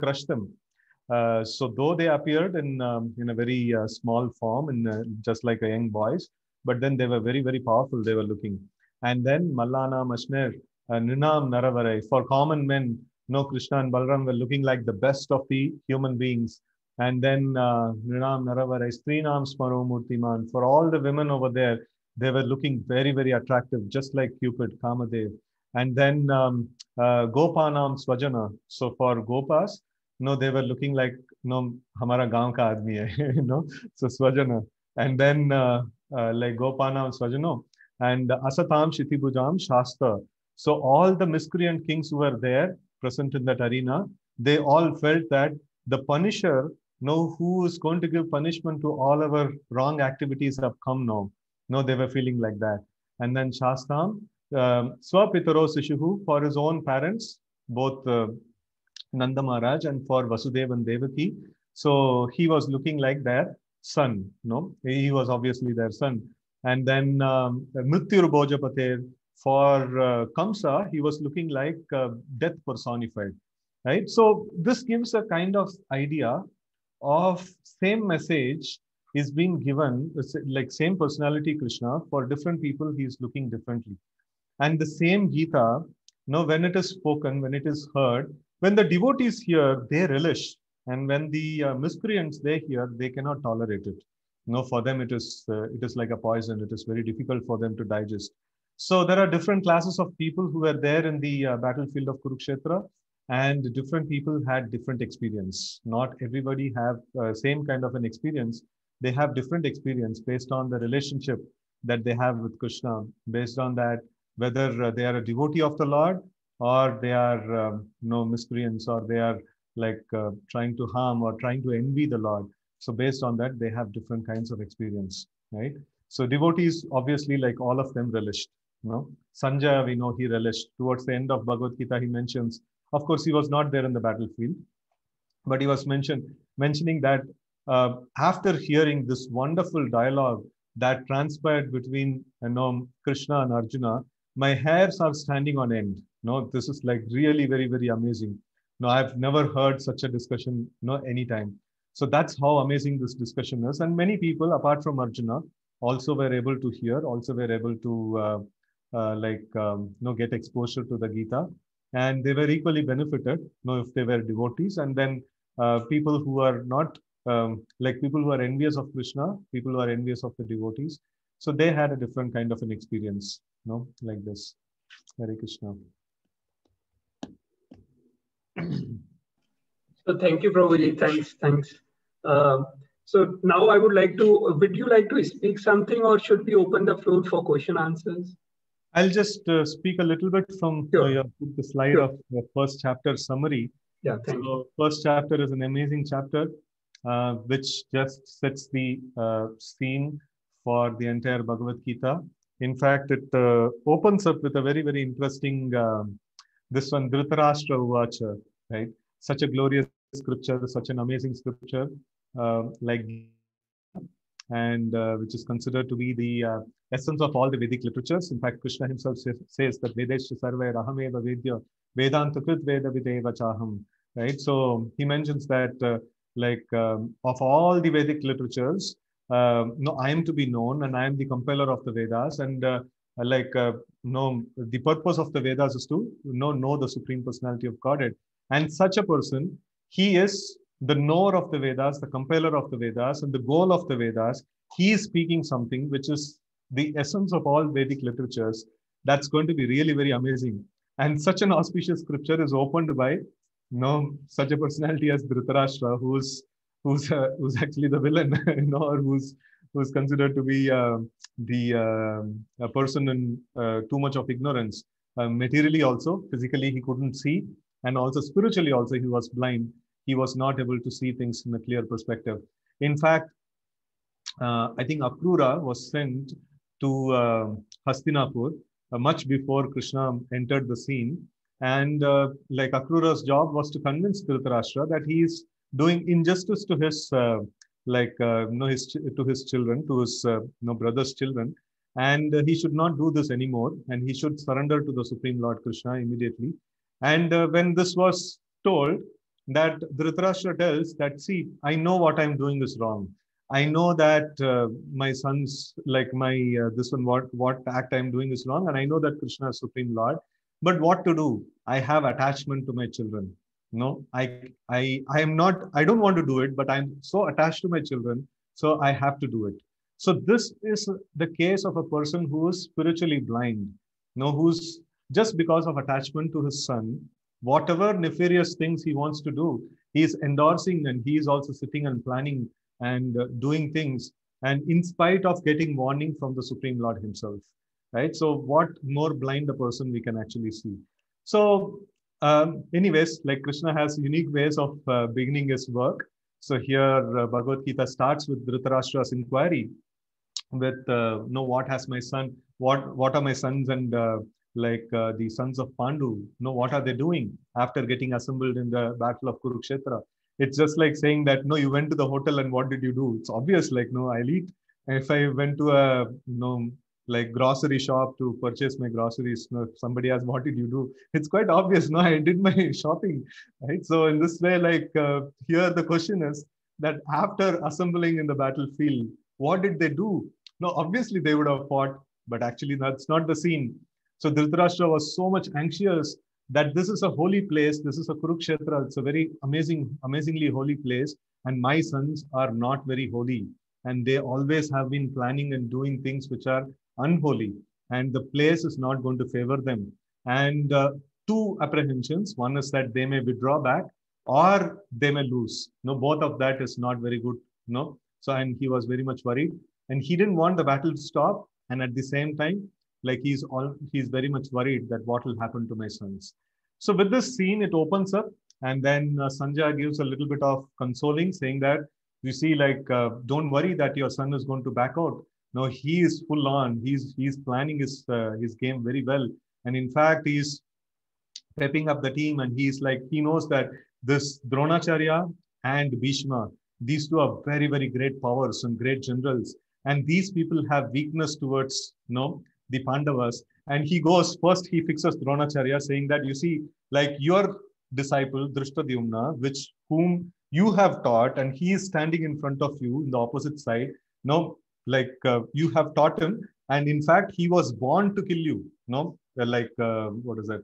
crush them. So though they appeared in a very small form, in just like a young boys, but then they were very, very powerful. They were looking. And then Mallana, Mashner, Ninam, Naravarai, for common men, no, Krishna and Balram were looking like the best of the human beings. And then Ninam, Naravarai, Strinam, Smaro, Murtiman, for all the women over there, they were looking very, very attractive, just like Cupid, Kamadev. And then Gopanam, Swajana. So for Gopas, no, they were looking like, no, hamara gaon ka aadmi hai, so Swajana. And then like Gopana and Swajano, and Asatam, Shitibujam, Shastra. So all the miscreant kings who were there, present in that arena, they all felt that the Punisher, no, who is going to give punishment to all our wrong activities have come now. No, they were feeling like that. And then Shastam, Swapitaro Sishuhu, for his own parents, both Nanda Maharaj and for Vasudeva and Devaki. So he was looking like their son. No, he was obviously their son. And then Mrityur Bhojapater, for Kamsa, he was looking like death personified. Right. So this gives a kind of idea of same message is being given, like same personality Krishna, for different people he is looking differently. And the same Gita, when it is spoken, when it is heard, when the devotees hear, they relish. And when the miscreants, they hear, they cannot tolerate it. For them it is like a poison. It is very difficult for them to digest. So there are different classes of people who were there in the battlefield of Kurukshetra, and different people had different experience. Not everybody have same kind of an experience. They have different experience based on the relationship that they have with Krishna, based on that, whether they are a devotee of the Lord or they are miscreants, or they are like trying to harm or trying to envy the Lord. So based on that, they have different kinds of experience, right? So devotees, obviously, like all of them relished. Sanjaya, we know he relished. Towards the end of Bhagavad Gita, he mentions, of course, he was not there in the battlefield, but he was mentioning that after hearing this wonderful dialogue that transpired between Krishna and Arjuna, my hairs are standing on end. This is like really very, very amazing. I've never heard such a discussion anytime. So that's how amazing this discussion is. And many people, apart from Arjuna, also were able to hear, also were able to get exposure to the Gita. And they were equally benefited, if they were devotees. And then people who are not, people who are envious of Krishna, people who are envious of the devotees. So they had a different kind of an experience, like this. Hare Krishna. So thank you, Prabhuji. Thanks. So now I would you like to speak something, or should we open the floor for question answers? I'll just speak a little bit from the slide of the first chapter summary. Yeah, thank you. First chapter is an amazing chapter, which just sets the scene for the entire Bhagavad Gita. In fact, it opens up with a very, very interesting, this one, Dhritarashtra Uvacha, right? Such a glorious scripture, such an amazing scripture, and which is considered to be the essence of all the Vedic literatures. In fact, Krishna himself says that Vedesha sarve rahameva vedya vedanta krit veda videva chaham. Right? So he mentions that of all the Vedic literatures, I am to be known, and I am the compiler of the Vedas. And the purpose of the Vedas is to know the Supreme Personality of Godhead. And such a person, he is the knower of the Vedas, the compiler of the Vedas, and the goal of the Vedas. He is speaking something which is the essence of all Vedic literatures. That's going to be really very amazing. And such an auspicious scripture is opened by such a personality as Dhritarashtra, who's actually the villain, or who's considered to be a person in too much of ignorance. Materially also, physically he couldn't see, and also spiritually also he was blind. He was not able to see things in a clear perspective. In fact, I think Akrura was sent to Hastinapur much before Krishna entered the scene. And Akrura's job was to convince Dhritarashtra that he is doing injustice to his to his children, to his brother's children, and he should not do this anymore, and he should surrender to the Supreme Lord Krishna immediately. And when this was told, that Dhritarashtra tells that, see, I know what I'm doing is wrong. I know that my sons, like my this one, what act I'm doing is wrong, and I know that Krishna is Supreme Lord. But what to do? I have attachment to my children. No, I am not. I don't want to do it, but I'm so attached to my children, so I have to do it. So this is the case of a person who is spiritually blind. No, who's just because of attachment to his son, whatever nefarious things he wants to do, he's endorsing, and he is also sitting and planning and doing things, and in spite of getting warning from the Supreme Lord himself, right? So what more blind a person we can actually see. So anyways, like Krishna has unique ways of beginning his work. So here Bhagavad Gita starts with Dhritarashtra's inquiry with no, what has my son, what are my sons and the sons of Pandu, no, what are they doing after getting assembled in the battle of Kurukshetra? It's just like saying that, no, you went to the hotel and what did you do? It's obvious, like, no, I'll eat. If I went to a, like grocery shop to purchase my groceries, no, if somebody asks, what did you do? It's quite obvious, no, I did my shopping, right? So in this way, like here the question is that after assembling in the battlefield, what did they do? No, obviously they would have fought, but actually that's not the scene. So Dhritarashtra was so much anxious that this is a holy place. This is a Kurukshetra. It's a very amazingly holy place. And my sons are not very holy. And they always have been planning and doing things which are unholy. And the place is not going to favor them. And two apprehensions. One is that they may withdraw back or they may lose. No, both of that is not very good. No. So, and he was very much worried. And he didn't want the battle to stop. And at the same time, like he's very much worried that what will happen to my sons. So with this scene, it opens up, and then Sanjay gives a little bit of consoling, saying that, you see, like, don't worry that your son is going to back out. No, he is full on. He's planning his game very well, and in fact, he's prepping up the team, and he's like, he knows that this Dronacharya and Bhishma, these two are very, very great powers and great generals, and these people have weakness towards, the Pandavas. And he goes first, he fixes Dronacharya, saying that, you see, like your disciple Drishtadyumna, whom you have taught, and he is standing in front of you in the opposite side. You have taught him, and in fact, he was born to kill you. What is that?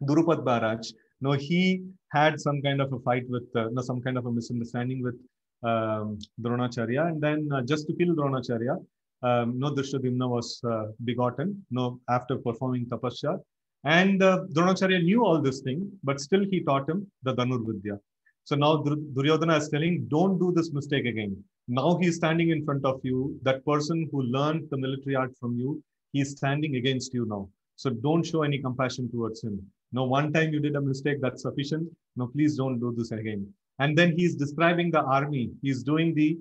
Durupad Maharaj. No, he had some kind of a fight with, some kind of a misunderstanding with Dronacharya, and then just to kill Dronacharya, Drishtadyumna was begotten, after performing tapasya. And Dronacharya knew all this thing, but still he taught him the Dhanurvidya. So now Duryodhana is telling, don't do this mistake again. Now he's standing in front of you. That person who learned the military art from you, he's standing against you now. So don't show any compassion towards him. No, one time you did a mistake, that's sufficient. No, please don't do this again. And then he's describing the army. He's doing the,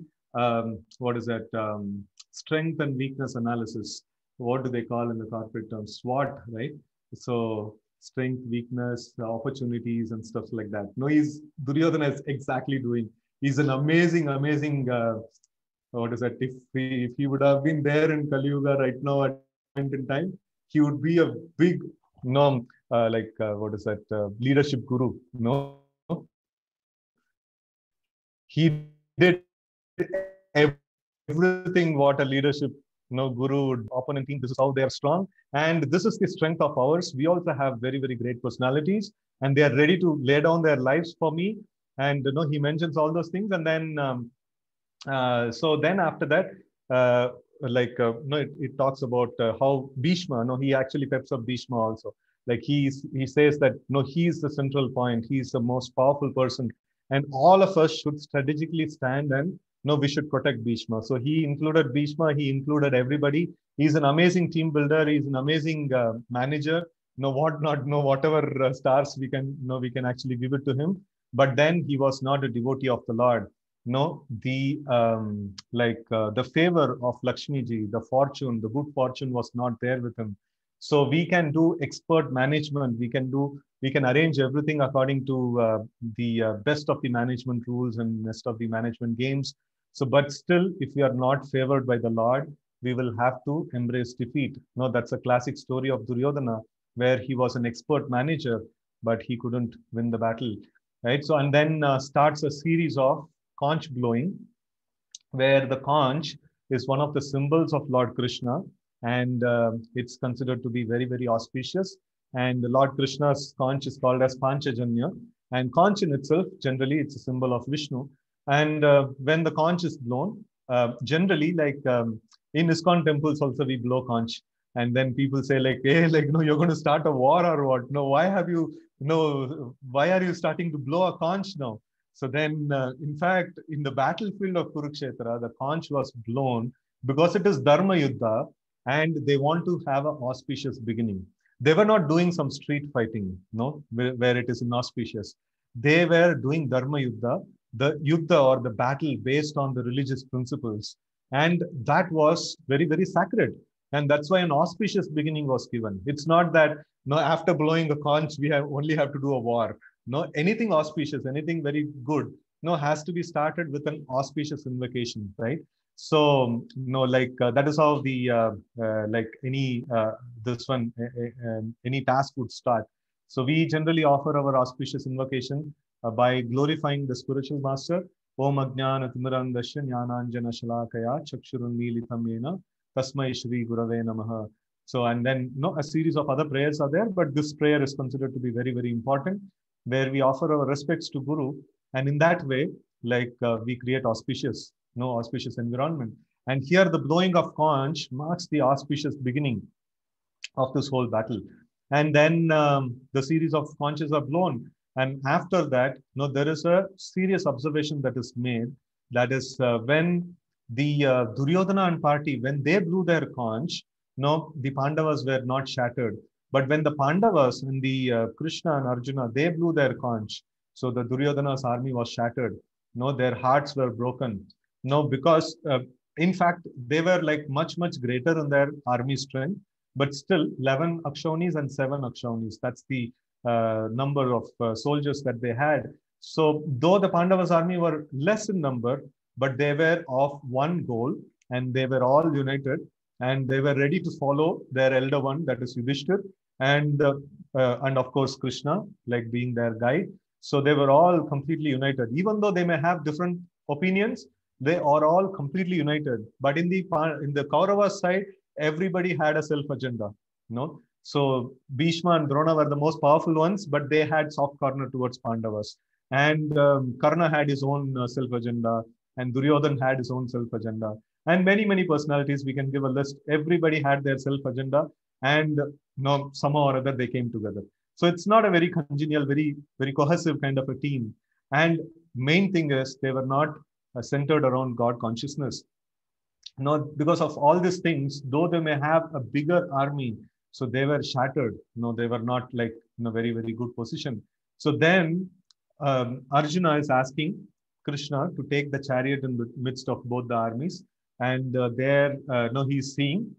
strength and weakness analysis. What do they call in the corporate term? SWOT, right? So strength, weakness, opportunities, and stuff like that. No, Duryodhana is exactly doing. He's an amazing, If he would have been there in Kali Yuga right now at point in time, he would be a big, leadership guru. No, he did everything what a leadership guru would. Opponent team, this is how they are strong, and this is the strength of ours. We also have very, very great personalities, and they are ready to lay down their lives for me. And he mentions all those things, and then so then after that, it talks about how Bhishma, he actually peps up Bhishma also. Like he says that he is the central point, he is the most powerful person, and all of us should strategically stand and we should protect Bhishma. So he included Bhishma, he included everybody. He's an amazing team builder, he's an amazing manager. Whatever stars we can actually give it to him. But then he was not a devotee of the Lord. The favor of Lakshmi ji, the fortune, the good fortune was not there with him. So we can do expert management. We can arrange everything according to the best of the management rules and best of the management games. So, but still, if we are not favored by the Lord, we will have to embrace defeat. That's a classic story of Duryodhana, where he was an expert manager, but he couldn't win the battle, right? So, and then starts a series of conch blowing, where the conch is one of the symbols of Lord Krishna, and it's considered to be very, very auspicious. And Lord Krishna's conch is called as Panchajanya, and conch in itself, generally, it's a symbol of Vishnu. And when the conch is blown, generally, like in ISKCON temples, also we blow conch, and then people say like, "Hey, like, no, you're going to start a war or what? No, why have you? No, why are you starting to blow a conch now?" So then, in fact, in the battlefield of Kurukshetra, the conch was blown because it is Dharma Yuddha and they want to have an auspicious beginning. They were not doing some street fighting, no, where it is inauspicious. They were doing Dharma Yuddha, the Yuddha or the battle based on the religious principles. And that was very, very sacred. And that's why an auspicious beginning was given. It's not that, no, after blowing a conch, we only have to do a war. No, anything auspicious, anything very good, no, has to be started with an auspicious invocation, right? So, no, like that is how the like any this one any task would start. So we generally offer our auspicious invocation by glorifying the spiritual master. Om Ajnana Timirandasya Jnananjana Shalakaya Chakshurunmilitam Yena Tasmai Shri Gurave Namaha. So, and then, no, a series of other prayers are there, but this prayer is considered to be very, very important, where we offer our respects to Guru. And in that way, like we create auspicious, no, auspicious environment. And here the blowing of conch marks the auspicious beginning of this whole battle. And then the series of conches are blown. And after that, no, there is a serious observation that is made. That is when the Duryodhana and party, when they blew their conch, no, the Pandavas were not shattered. But when the Pandavas and the Krishna and Arjuna, they blew their conch, so the Duryodhana's army was shattered. No, their hearts were broken. No, because in fact, they were like much, much greater in their army strength, but still 11 Akshaunis and 7 Akshaunis. That's the number of soldiers that they had. So though the Pandavas' army were less in number, but they were of one goal and they were all united and they were ready to follow their elder one, that is Yudhishthir, and of course Krishna, like being their guide. So they were all completely united. Even though they may have different opinions, they are all completely united. But in the Kaurava side, everybody had a self agenda. No, so Bhishma and Drona were the most powerful ones, but they had soft corner towards Pandavas. And Karna had his own self agenda, and Duryodhan had his own self agenda, and many, many personalities. We can give a list. Everybody had their self agenda, and no, somehow or other they came together. So it's not a very congenial, very, very cohesive kind of a team. And main thing is they were not centered around God consciousness. No, because of all these things, though they may have a bigger army, so they were shattered. No, they were not like in a very, very good position. So then Arjuna is asking Krishna to take the chariot in the midst of both the armies. And he's seeing.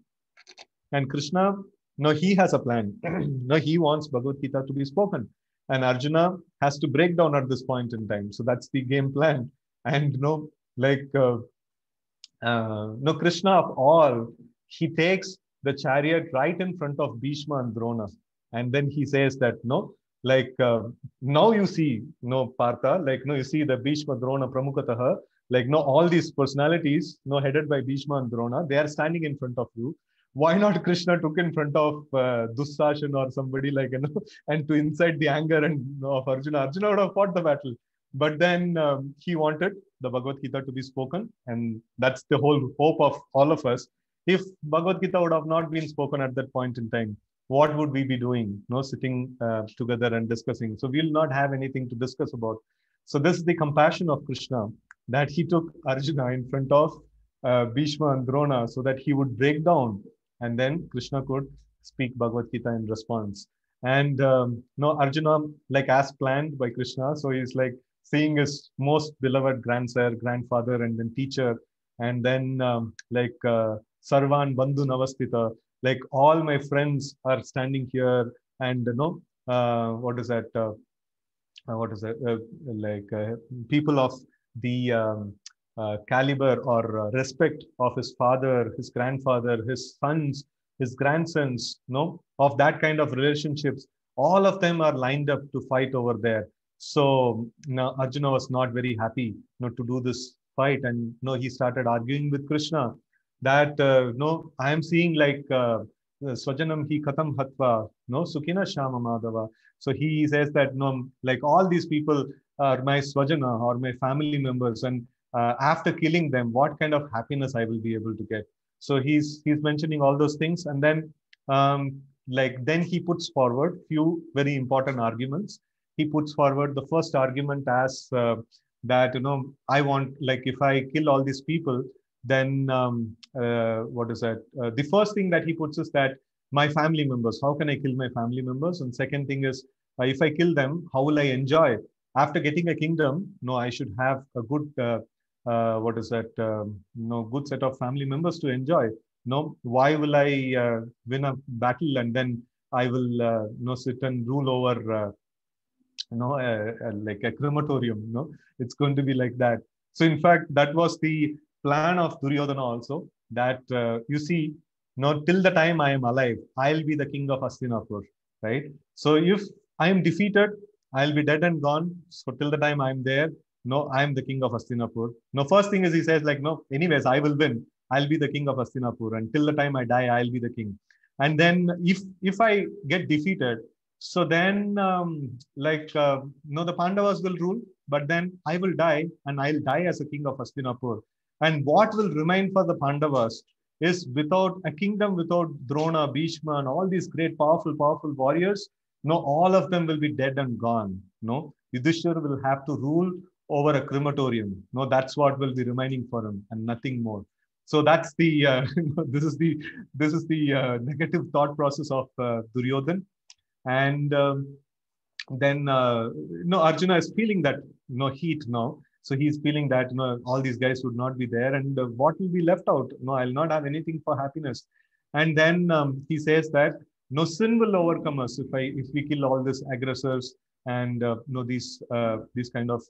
And Krishna, no, he has a plan. No, he wants Bhagavad Gita to be spoken. And Arjuna has to break down at this point in time. So that's the game plan. And Krishna of all, he takes the chariot right in front of Bhishma and Drona. And then he says that, now you see, Partha, you see the Bhishma, Drona, Pramukataha, all these personalities, headed by Bhishma and Drona, they are standing in front of you. Why not Krishna took in front of Dussashan or somebody and to incite the anger of Arjuna? Arjuna would have fought the battle. But then he wanted the Bhagavad Gita to be spoken. And that's the whole hope of all of us. If Bhagavad Gita would have not been spoken at that point in time, what would we be doing? Sitting together and discussing. So we'll not have anything to discuss about. So this is the compassion of Krishna, that he took Arjuna in front of Bhishma and Drona so that he would break down. And then Krishna could speak Bhagavad Gita in response. And Arjuna, as planned by Krishna, so he's seeing his most beloved grandfather, and then teacher, and then Sarvan Bandhu Navastita, all my friends are standing here, and people of the caliber or respect of his father, his grandfather, his sons, his grandsons, of that kind of relationships, All of them are lined up to fight over there. So now Arjuna was not very happy, to do this fight, and he started arguing with Krishna that no, I am seeing like Swajanam hi katam hatva, no Sukina Shama Madhava. So he says that no, like all these people are my Swajana or my family members, and after killing them, what kind of happiness I will be able to get. So he's mentioning all those things, and then then he puts forward few very important arguments. He puts forward the first argument as that I want, like, if I kill all these people, then what is that? The first thing that he puts is that my family members. How can I kill my family members? And second thing is, if I kill them, how will I enjoy after getting a kingdom? No, I should have a good what is that? Good set of family members to enjoy. No, why will I win a battle and then I will sit and rule over like a crematorium? It's going to be like that. So in fact, that was the plan of Duryodhana also, that you see, till the time I am alive, I'll be the king of Hastinapur, right? So if I am defeated, I'll be dead and gone. So till the time I'm there, no, I'm the king of Hastinapur. No, first thing is he says like, no, anyways, I will win. I'll be the king of Hastinapur. And till the time I die, I'll be the king. And then if I get defeated, so then the Pandavas will rule, but then I will die, and I'll die as a king of Hastinapur. And what will remain for the Pandavas is, without a kingdom, without Drona, Bhishma, and all these great, powerful warriors, all of them will be dead and gone. Yudhishthira will have to rule over a crematorium. That's what will be remaining for him, and nothing more. So that's the this is the negative thought process of Duryodhan. And then Arjuna is feeling that heat now. So he's feeling that all these guys would not be there, and what will be left out? I'll not have anything for happiness. And then he says that no sin will overcome us if we kill all these aggressors and these kind of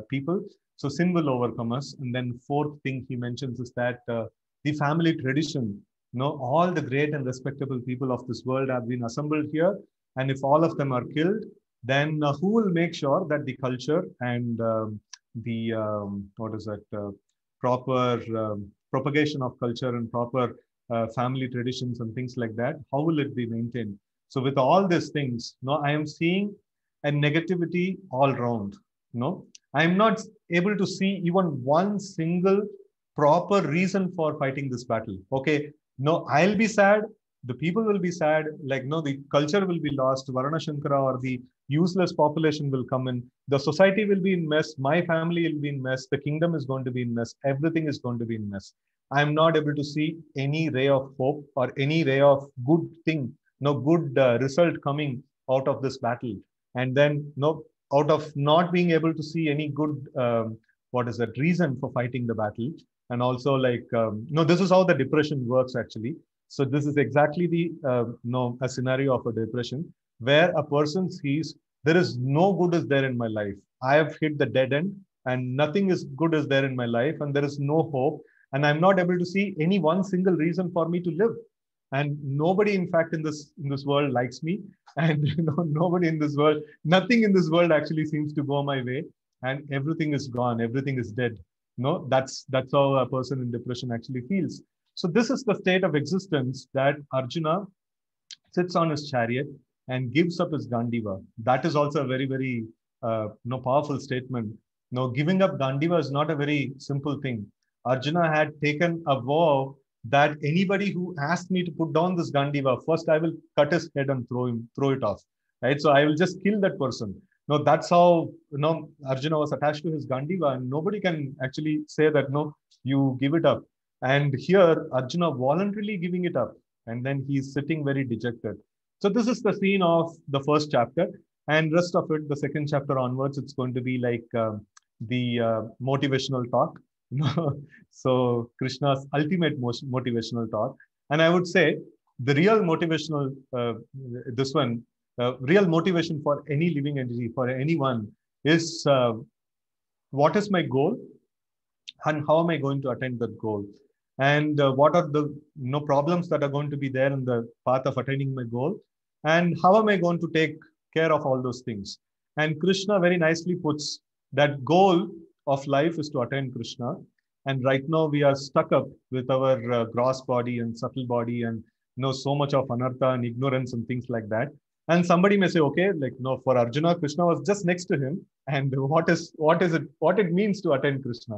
people. So sin will overcome us. And then fourth thing he mentions is that the family tradition. All the great and respectable people of this world have been assembled here, and if all of them are killed, then who will make sure that the culture and the proper propagation of culture and proper family traditions and things like that, how will it be maintained? So with all these things, I am seeing a negativity all around. I am not able to see even one single proper reason for fighting this battle. Okay, I'll be sad. The people will be sad. The culture will be lost. Varana Shankara or the useless population will come in. The society will be in mess. My family will be in mess. The kingdom is going to be in mess. Everything is going to be in mess. I'm not able to see any ray of hope or any ray of good thing, good result coming out of this battle. And then, out of not being able to see any good, reason for fighting the battle. And also this is how the depression works actually. So this is exactly the, a scenario of a depression where a person sees there is no good is there in my life. I have hit the dead end and nothing is good is there in my life, and there is no hope, and I'm not able to see any one single reason for me to live. And nobody, in fact, in this world likes me, and nobody in this world, nothing in this world actually seems to go my way, and everything is gone, everything is dead. That's how a person in depression actually feels. So this is the state of existence that Arjuna sits on his chariot and gives up his Gandiva. That is also a very, very powerful statement. Giving up Gandiva is not a very simple thing. Arjuna had taken a vow that anybody who asked me to put down this Gandiva, first I will cut his head and throw it off. Right? So I will just kill that person. That's how Arjuna was attached to his Gandiva, and nobody can actually say that you give it up. And here Arjuna voluntarily giving it up, and then he's sitting very dejected. So this is the scene of the first chapter, and rest of it, the second chapter onwards, it's going to be like the motivational talk. So Krishna's ultimate motivational talk. And I would say the real motivational, real motivation for any living entity, for anyone, is what is my goal and how am I going to attain that goal? And what are the problems that are going to be there in the path of attaining my goal? And how am I going to take care of all those things? And Krishna very nicely puts that goal of life is to attain Krishna. And right now we are stuck up with our gross body and subtle body and know so much of anartha and ignorance and things like that. And somebody may say, okay, like no, for Arjuna, Krishna was just next to him. And what it means to attain Krishna?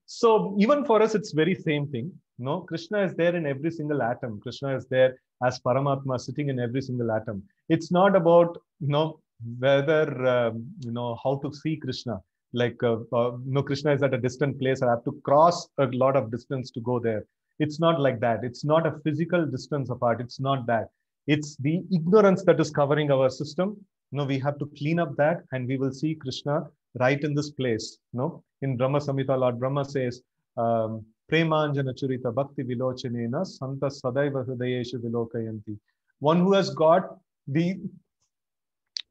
So even for us, it's very same thing. No, Krishna is there in every single atom. Krishna is there as Paramatma sitting in every single atom. It's not about whether how to see Krishna. Like no, Krishna is at a distant place. I have to cross a lot of distance to go there. It's not like that. It's not a physical distance apart. It's not that. It's the ignorance that is covering our system. No, we have to clean up that, and we will see Krishna right in this place. No, in Brahma Samhita, Lord Brahma says, Premanjana Churita Bhakti Vilochanena Santa Sadaiva Hridayeshu Vilokayanti. One who has got the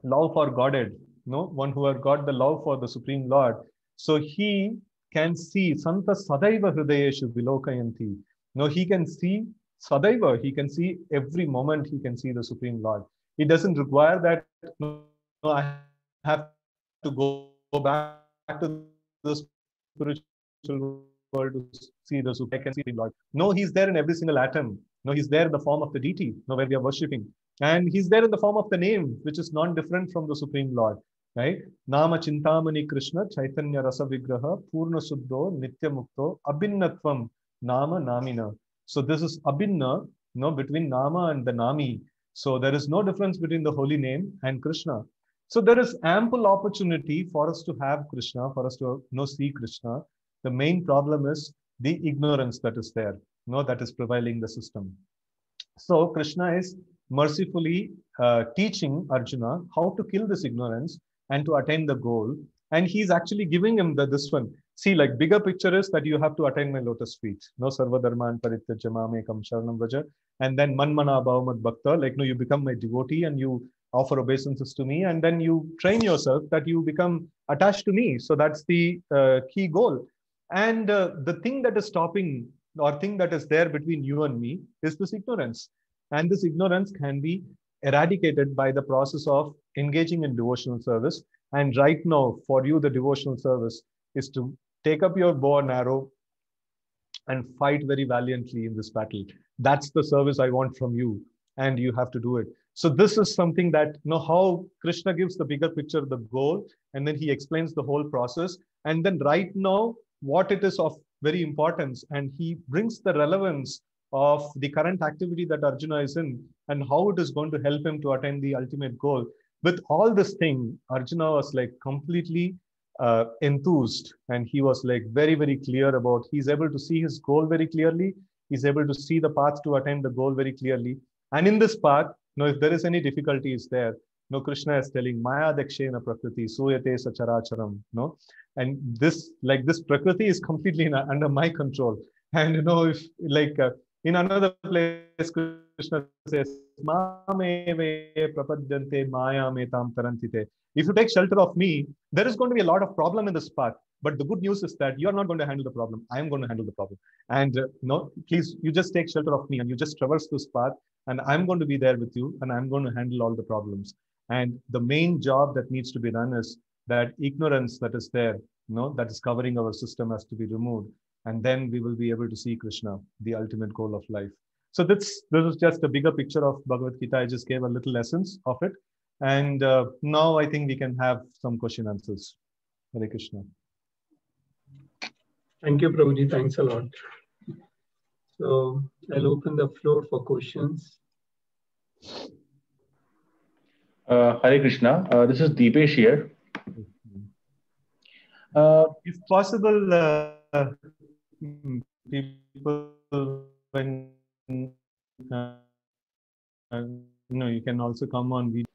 love for Godhead, no, one who has got the love for the Supreme Lord. So he can see Santa Sadaiva Hridayeshu Vilokayanti. No, he can see Sadaiva, he can see every moment, he can see the Supreme Lord. It doesn't require that I have to go back to the spiritual world to see the Supreme. I can see the Lord. No, he's there in every single atom. No, he's there in the form of the deity, where we are worshipping. And he's there in the form of the name, which is non-different from the Supreme Lord. Right? Nama Chintamani Krishna Chaitanya Rasa Vigraha Purna Suddho Nitya Mukto Abhinnatvam Nama Namina. So this is Abhinna, between Nama and the Nami. So there is no difference between the holy name and Krishna. So there is ample opportunity for us to have Krishna, for us to see Krishna. The main problem is the ignorance that is there, that is prevailing the system. So Krishna is mercifully teaching Arjuna how to kill this ignorance and to attain the goal. And he's actually giving him this one. See, like bigger picture is that you have to attain my lotus feet. No sarva dharman parityajya mamekam sharanam vraja. And then manmana bhavamat bhakta, like no, you become my devotee and you offer obeisances to me, and then you train yourself that you become attached to me. So that's the key goal. And the thing that is stopping, or thing that is there between you and me, is this ignorance. And this ignorance can be eradicated by the process of engaging in devotional service. And right now, for you, the devotional service is to take up your bow and arrow and fight very valiantly in this battle. That's the service I want from you, and you have to do it. So this is something that, how Krishna gives the bigger picture, the goal, and then he explains the whole process. And then right now, what it is of very importance, and he brings the relevance of the current activity that Arjuna is in and how it is going to help him to attain the ultimate goal. With all this thing, Arjuna was like completely enthused, and he was like very, very clear about, he's able to see his goal very clearly. He's able to see the path to attain the goal very clearly. And in this path, if there is any difficulties there, Krishna is telling Maya Dakshena Prakriti, Suyate Sacharacharam, and this Prakriti is completely under my control. And if in another place, Krishna says, if you take shelter of me, there is going to be a lot of problem in this path. But the good news is that you're not going to handle the problem. I am going to handle the problem. And please, you just take shelter of me and you just traverse this path, and I'm going to be there with you, and I'm going to handle all the problems. And the main job that needs to be done is that ignorance that is there, that is covering our system, has to be removed. And then we will be able to see Krishna, the ultimate goal of life. So this is just a bigger picture of Bhagavad Gita. I just gave a little essence of it. And now I think we can have some question answers. Hare Krishna. Thank you, Prabhuji. Thanks a lot. So I'll open the floor for questions. Hare Krishna. This is Deepesh here. If possible, people, when you can also come on video.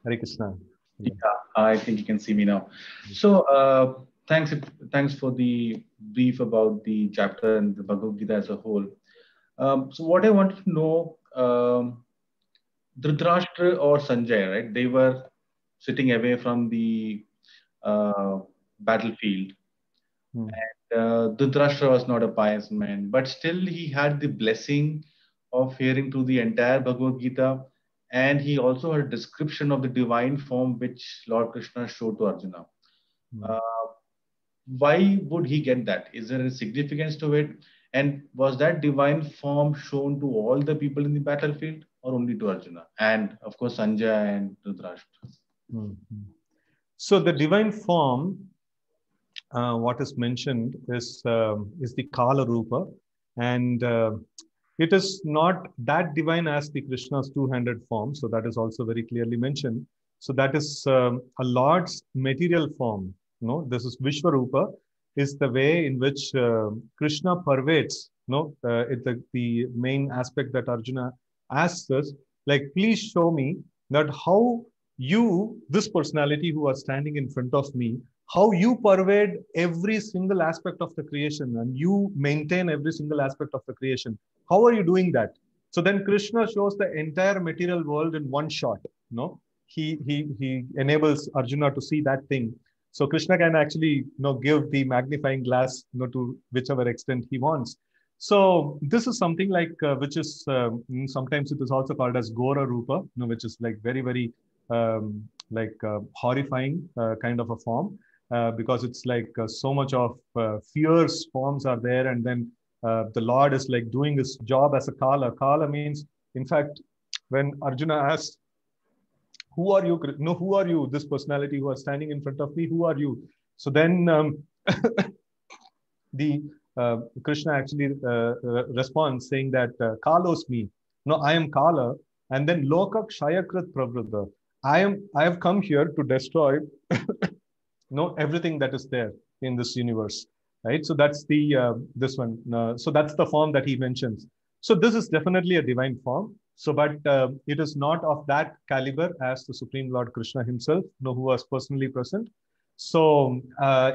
Hare Krishna. Yeah, I think you can see me now. So thanks for the brief about the chapter and the Bhagavad Gita as a whole. So what I wanted to know, Dhritarashtra or Sanjay, right? They were sitting away from the battlefield. And Dhritarashtra was not a pious man, but still he had the blessing of hearing through the entire Bhagavad Gita, and he also had a description of the divine form which Lord Krishna showed to Arjuna. Uh, why would he get that? Is there a significance to it? And was that divine form shown to all the people in the battlefield or only to Arjuna? And of course, Sanjay and Dhritarashtra. So the divine form, what is mentioned is the Kala Rupa, and it is not that divine as the Krishna's two-handed form. So that is also very clearly mentioned. So that is a Lord's material form. No, this is Vishwarupa, is the way in which Krishna pervades. No, the main aspect that Arjuna asks us, like, please show me that how you, this personality who are standing in front of me, how you pervade every single aspect of the creation and you maintain every single aspect of the creation. How are you doing that? So then Krishna shows the entire material world in one shot. No, he enables Arjuna to see that thing. So Krishna can actually give the magnifying glass to whichever extent he wants. So this is something like which is sometimes it is also called as Gora Rupa, which is like very, very horrifying kind of a form. Because it's like so much of fierce forms are there, and then the Lord is like doing his job as a Kala. Kala means, in fact, when Arjuna asks, "Who are you? No, who are you? This personality who are standing in front of me. Who are you?" So then the Krishna actually responds saying that Kalos me. No, I am Kala, and then Lokak Shayakrit Pravruddha. I have come here to destroy everything that is there in this universe, right? So that's the this one. So that's the form that he mentions. So this is definitely a divine form. So, but it is not of that caliber as the Supreme Lord Krishna himself, who was personally present. So,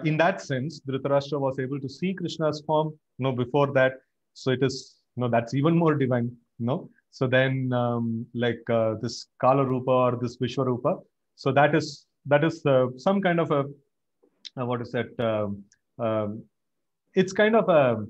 in that sense, Dhritarashtra was able to see Krishna's form, before that. So it is, that's even more divine, So then, this Kala Rupa or this Vishwarupa. So that is some kind of a what is that? It's kind of a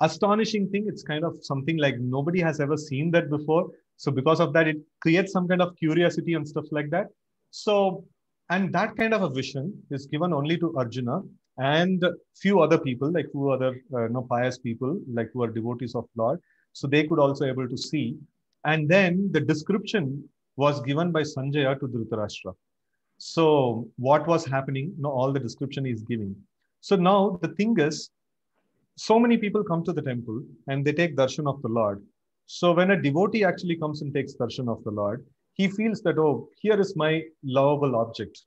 astonishing thing. It's kind of something like nobody has ever seen that before. So because of that, it creates some kind of curiosity and stuff like that. So, and that kind of a vision is given only to Arjuna and few other people, like few other pious people, like who are devotees of Lord. So they could also able to see. And then the description was given by Sanjaya to Dhritarashtra. So what was happening? All the description is giving. So now the thing is, so many people come to the temple and they take darshan of the Lord. So when a devotee actually comes and takes darshan of the Lord, he feels that, oh, here is my lovable object.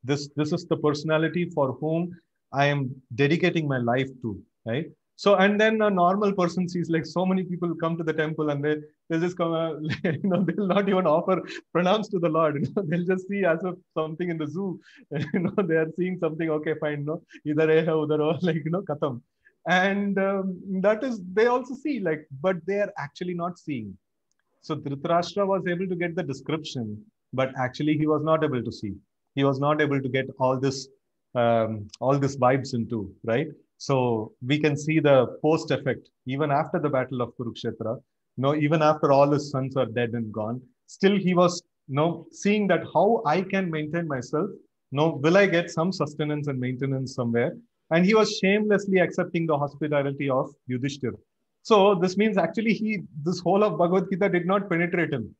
This is the personality for whom I am dedicating my life to, right? So, and then a normal person sees like so many people come to the temple and they just come, they'll not even offer pranams to the Lord. They'll just see as if something in the zoo. They are seeing something. Okay, fine. Idhar hai, udhar ho, khatam. And that is, they also see like, but they are actually not seeing. So Dhritarashtra was able to get the description, but actually he was not able to see. He was not able to get all this vibes into, right? So we can see the post effect even after the battle of Kurukshetra. Even after all his sons are dead and gone, still he was seeing that how I can maintain myself. Will I get some sustenance and maintenance somewhere? And he was shamelessly accepting the hospitality of Yudhishthir. So this means actually this whole of Bhagavad Gita did not penetrate him.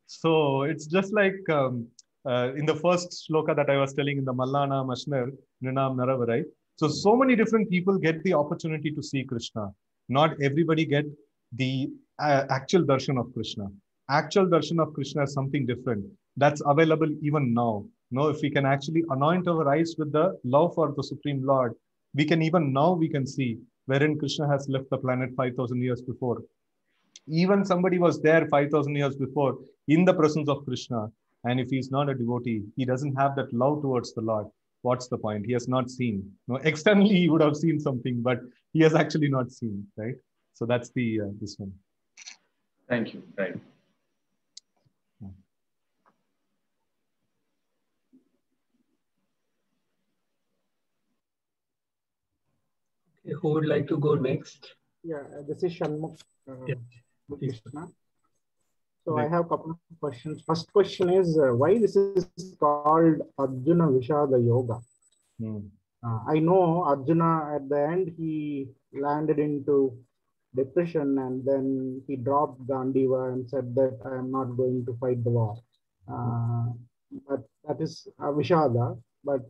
So it's just like in the first shloka that I was telling in the Mallana Mashner Nrinam Naravarai. So many different people get the opportunity to see Krishna. Not everybody get the actual darshan of Krishna. Actual darshan of Krishna is something different. That's available even now. If we can actually anoint our eyes with the love for the Supreme Lord, we can see wherein Krishna has left the planet 5,000 years before. Even somebody was there 5,000 years before in the presence of Krishna. And if he's not a devotee, he doesn't have that love towards the Lord. What's the point? He has not seen. Externally, he would have seen something, but he has actually not seen, right? So that's the this one. Thank you. Right. Okay, who would like to go next? Yeah, this is Shanmukh. Yeah. Krishna. So Right. I have a couple of questions. First question is why this is called Arjuna Vishada Yoga? I know Arjuna at the end he landed into depression and then he dropped Gandiva and said that I am not going to fight the war. But that is Vishada. But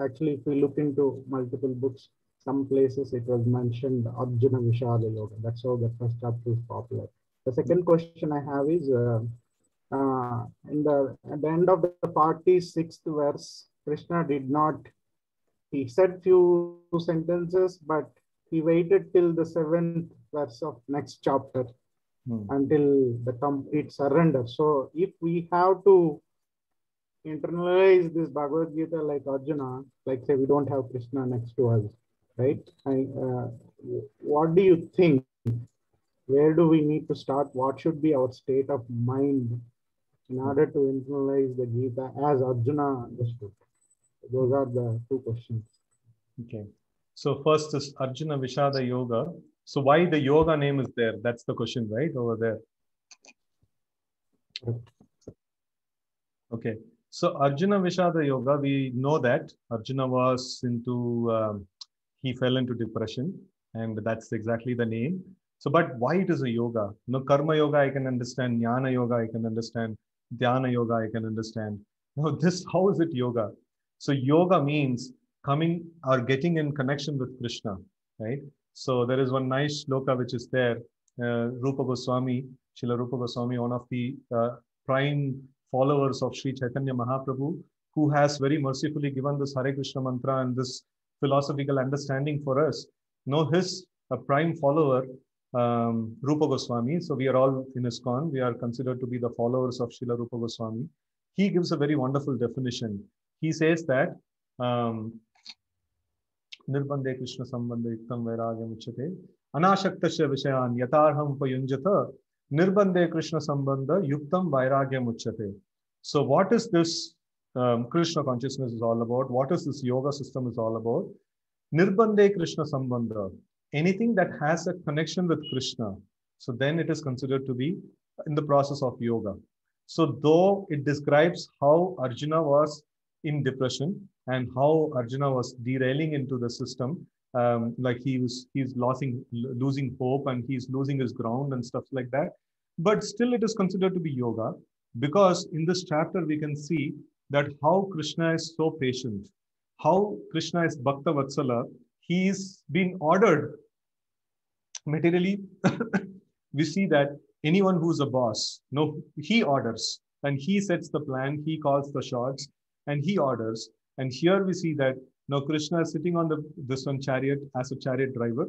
actually, if we look into multiple books, some places it was mentioned Arjuna Vishada Yoga. That's how the first chapter is popular. The second question I have is at the end of the 46th verse, Krishna did not. He said few sentences, but he waited till the 7th verse of next chapter until the complete surrender. So if we have to internalize this Bhagavad Gita like Arjuna, like say we don't have Krishna next to us, right? What do you think? Where do we need to start? What should be our state of mind in order to internalize the Gita as Arjuna understood? Those are the two questions. Okay. So first is Arjuna Vishada Yoga. So why the yoga name is there? That's the question, right? Over there. Okay. So Arjuna Vishada Yoga, we know that Arjuna was into, he fell into depression, and that's exactly the name. So, but why it is a yoga? No, Karma Yoga I can understand, Jnana Yoga I can understand, Dhyana Yoga I can understand. Now this, how is it yoga? So yoga means coming or getting in connection with Krishna, right? So there is one nice shloka which is there. Rupa Goswami, Srila Rupa Goswami, one of the prime followers of Sri Chaitanya Mahaprabhu, who has very mercifully given this Hare Krishna mantra and this philosophical understanding for us. Know his prime follower, Rupa Goswami. So we are all in ISKCON. We are considered to be the followers of Srila Rupa Goswami. He gives a very wonderful definition. He says that Nirbande Krishna Sambandha Yuktam Vairagyam Uchyate Anashaktasya Vishayan Yatarham Payunjata Nirbande Krishna Sambandha Yuktam Vairagyam Uchyate. So what is this Krishna consciousness is all about? What is this yoga system is all about? Nirbande Krishna Sambandha. Anything that has a connection with Krishna, so then it is considered to be in the process of yoga. So though it describes how Arjuna was in depression and how Arjuna was derailing into the system, like he's losing hope and he's losing his ground and stuff like that. But still it is considered to be yoga, because in this chapter we can see that how Krishna is so patient, how Krishna is Bhakta Vatsala. He's been ordered materially. We see that anyone who's a boss, no, he orders and he sets the plan, he calls the shots and he orders. And here we see that now Krishna is sitting on this one chariot as a chariot driver,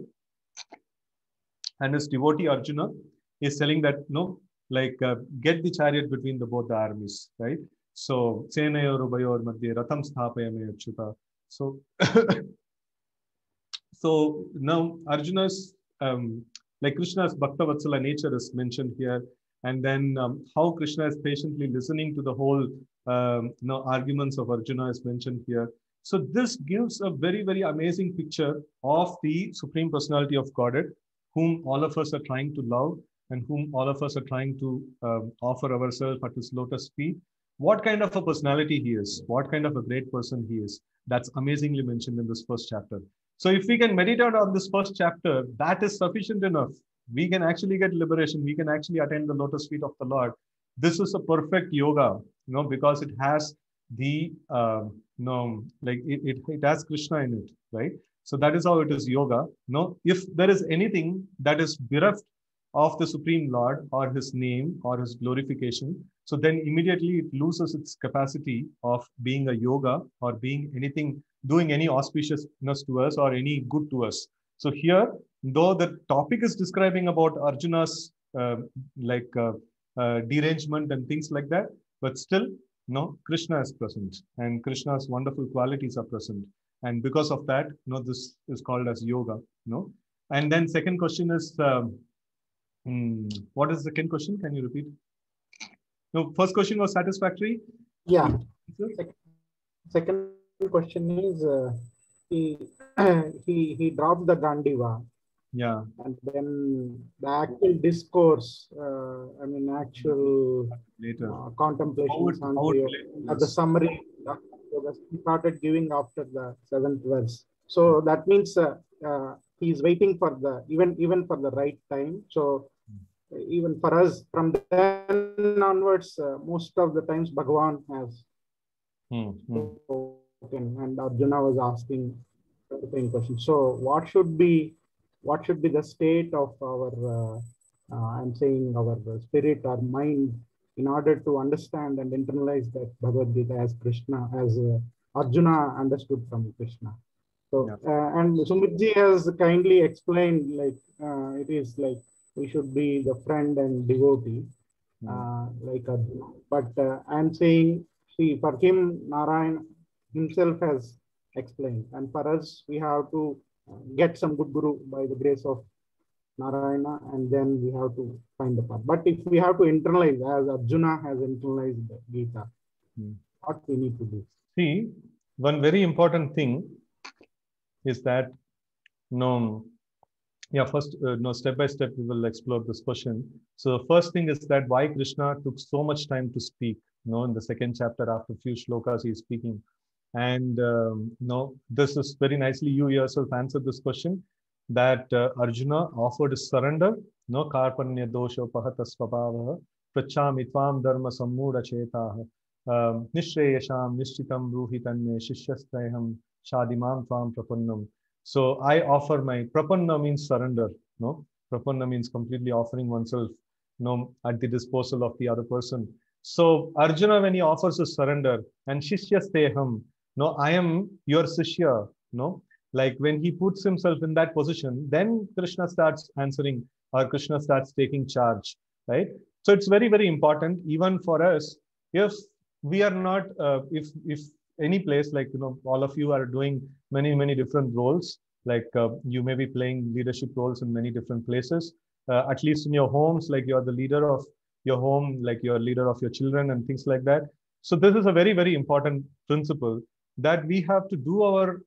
and his devotee Arjuna is telling that no, like get the chariot between both the armies, right? So Senayor Ubayor Madhye Ratham Sthapayame Achyuta. So so now Arjuna's like Krishna's Bhakta Vatsala nature is mentioned here, and then how Krishna is patiently listening to the whole arguments of Arjuna is mentioned here. So this gives a very, very amazing picture of the Supreme Personality of Godhead, whom all of us are trying to love and whom all of us are trying to offer ourselves at his lotus feet. What kind of a personality he is, what kind of a great person he is. That's amazingly mentioned in this first chapter. So if we can meditate on this first chapter, that is sufficient enough. We can actually get liberation. We can actually attain the lotus feet of the Lord. This is a perfect yoga, because it has the, like it has Krishna in it, right? So that is how it is yoga. If there is anything that is bereft of the Supreme Lord or his name or his glorification, so then immediately it loses its capacity of being a yoga or being anything, doing any auspiciousness to us or any good to us. So here, though the topic is describing about Arjuna's derangement and things like that, but still, Krishna is present and Krishna's wonderful qualities are present. And because of that, this is called as yoga. And then second question is, what is the second question? Can you repeat? No, first question was satisfactory. Yeah. Second question is he dropped the Gandiva. Yeah. And then the actual discourse, actual Later. contemplations on at the summary, he started giving after the 7th verse. So that means he's waiting for the even for the right time. So even for us, from then onwards, most of the times Bhagavan has spoken, and Arjuna was asking the same question. So what should be the state of our I'm saying our spirit, our mind, in order to understand and internalize that Bhagavad Gita as Krishna, as Arjuna understood from Krishna. So and Sumitji has kindly explained, like it is like we should be the friend and devotee, like Arjuna. But I'm saying, see, for him, Narayan himself has explained, and for us, we have to get some good guru by the grace of Narayana, and then we have to find the path. But if we have to internalize, as Arjuna has internalized the Gita, what we need to do? See, one very important thing is that, first, step by step, we will explore this question. So the first thing is that why Krishna took so much time to speak. In the second chapter, after a few shlokas, he is speaking. And this is very nicely, you yourself answered this question, that Arjuna offered his surrender, karpanya dosha pahata svabhava, prachami tvam dharma sammuda chetaha, nishreyasham nishchitam ruhitanme shishyastayam shadimam tvam prapannam. So I offer my prapanna means surrender. Prapanna means completely offering oneself, at the disposal of the other person. So Arjuna, when he offers his surrender, and shishyasteham, I am your Sishya, like when he puts himself in that position, then Krishna starts answering, or Krishna starts taking charge, right? So it's very, very important, even for us, if we are not, if any place, like, all of you are doing many, many different roles, like you may be playing leadership roles in many different places, at least in your homes, like you're the leader of your home, like you're a leader of your children and things like that. So this is a very, very important principle, that we have to do our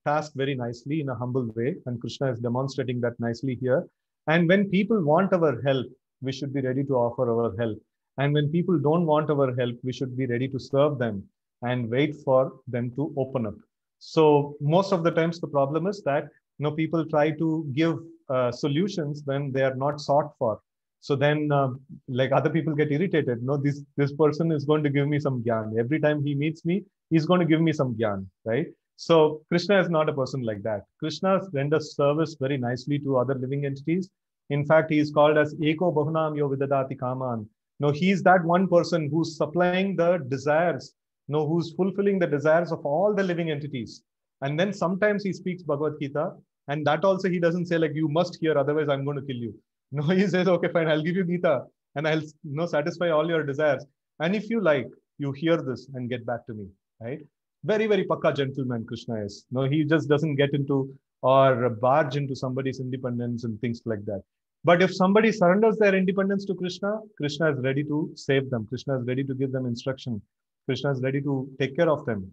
task very nicely in a humble way, and Krishna is demonstrating that nicely here. And when people want our help, we should be ready to offer our help. And when people don't want our help, we should be ready to serve them and wait for them to open up. So most of the times the problem is that people try to give solutions when they are not sought for. So then like other people get irritated. This person is going to give me some gyan. Every time he meets me, he's going to give me some gyan, right? So Krishna is not a person like that. Krishna renders service very nicely to other living entities. In fact, he is called as Eko Bahunam Yo Vidadati Kaman. He's that one person who's supplying the desires, who's fulfilling the desires of all the living entities. And then sometimes he speaks Bhagavad Gita, and that also he doesn't say like, you must hear, otherwise I'm going to kill you. No, he says, okay, fine, I'll give you Gita, and I'll satisfy all your desires. And if you like, you hear this and get back to me, right? Very, very pakka gentleman Krishna is. He just doesn't get into or barge into somebody's independence and things like that. But if somebody surrenders their independence to Krishna, Krishna is ready to save them. Krishna is ready to give them instruction. Krishna is ready to take care of them.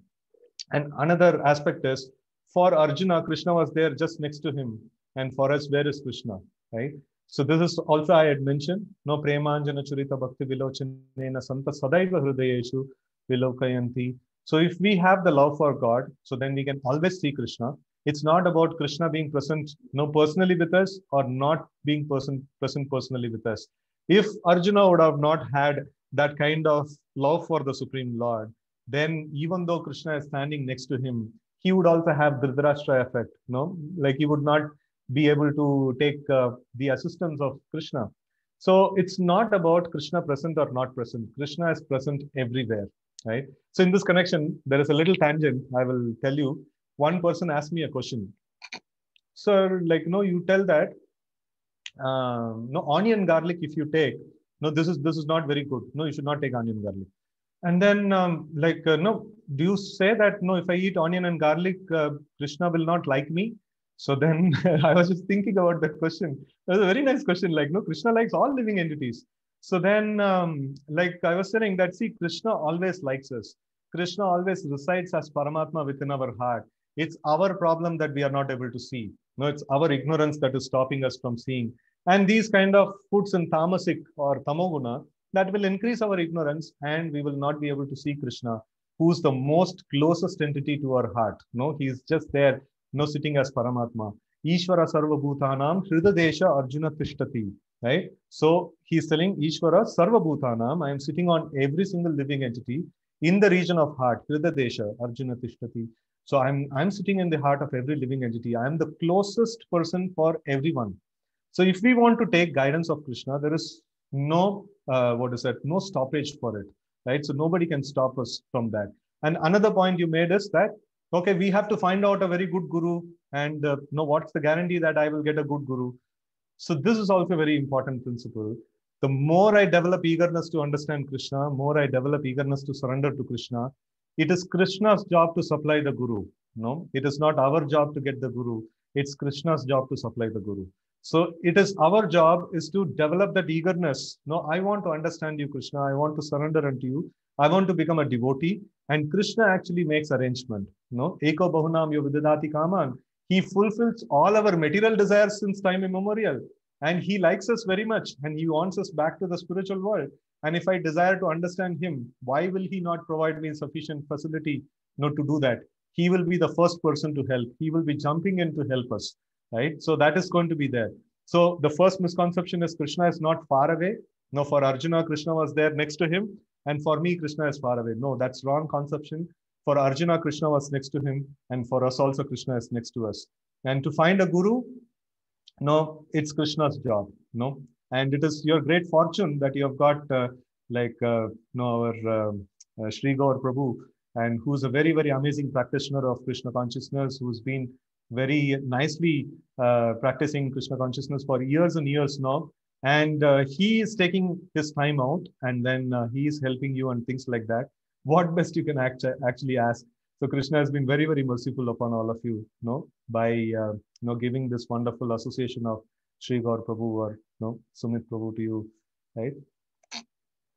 And another aspect is, for Arjuna, Krishna was there just next to him. And for us, where is Krishna, right? So this is also, I had mentioned, no premanjana churita bhakti vilochanena santa sadaiva hrudayeshu vilokayanti. So if we have the love for God, so then we can always see Krishna. It's not about Krishna being present, personally with us, or not being present personally with us. If Arjuna would have not had that kind of love for the Supreme Lord, then even though Krishna is standing next to him, he would also have Dhritarashtra effect, like he would not be able to take the assistance of Krishna. So it's not about Krishna present or not present. Krishna is present everywhere, right? So in this connection, there is a little tangent I will tell you. One person asked me a question. Sir, like, you tell that onion garlic, if you take, this is not very good. You should not take onion garlic. And then do you say that, if I eat onion and garlic, Krishna will not like me? So then I was just thinking about that question. It was a very nice question. Like, Krishna likes all living entities. So then, like I was saying that, see, Krishna always likes us. Krishna always resides as Paramatma within our heart. It's our problem that we are not able to see. No, it's our ignorance that is stopping us from seeing. And these kind of puts in tamasic or tamoguna, that will increase our ignorance and we will not be able to see Krishna, who's the most closest entity to our heart. No, he's just there, no, sitting as Paramatma. Ishvara Sarva Bhutanam Hridadesha Arjuna Tishtati. Right? So he's telling Ishvara Sarva Bhutanam, I am sitting on every single living entity in the region of heart, Hridadesha Arjuna Tishtati. So I'm sitting in the heart of every living entity. I am the closest person for everyone. So if we want to take guidance of Krishna, there is no, no stoppage for it, right? So nobody can stop us from that. And another point you made is that, okay, we have to find out a very good guru and what's the guarantee that I will get a good guru? So this is also a very important principle. The more I develop eagerness to understand Krishna, more I develop eagerness to surrender to Krishna. It is Krishna's job to supply the guru. No, it is not our job to get the guru. It's Krishna's job to supply the guru. So it is our job is to develop that eagerness. No, I want to understand you, Krishna. I want to surrender unto you. I want to become a devotee. And Krishna actually makes arrangement. No, Eko Bahunam Yovidadati Kaman. He fulfills all our material desires since time immemorial. And he likes us very much. And he wants us back to the spiritual world. And if I desire to understand him, why will he not provide me sufficient facility to do that? He will be the first person to help. He will be jumping in to help us, right? So that is going to be there. So the first misconception is Krishna is not far away. No, for Arjuna, Krishna was there next to him. And for me, Krishna is far away. No, that's wrong conception. For Arjuna, Krishna was next to him. And for us also, Krishna is next to us. And to find a guru, no, it's Krishna's job. No. And it is your great fortune that you have got our Sri Gaur Prabhu, and who's a very, very amazing practitioner of Krishna consciousness, who's been very nicely practicing Krishna consciousness for years and years now. And he is taking his time out, and then he is helping you and things like that. What best you can actually ask. So Krishna has been very, very merciful upon all of you, by giving this wonderful association of Sri Gaur Prabhu or Sumit Prabhu to you, right?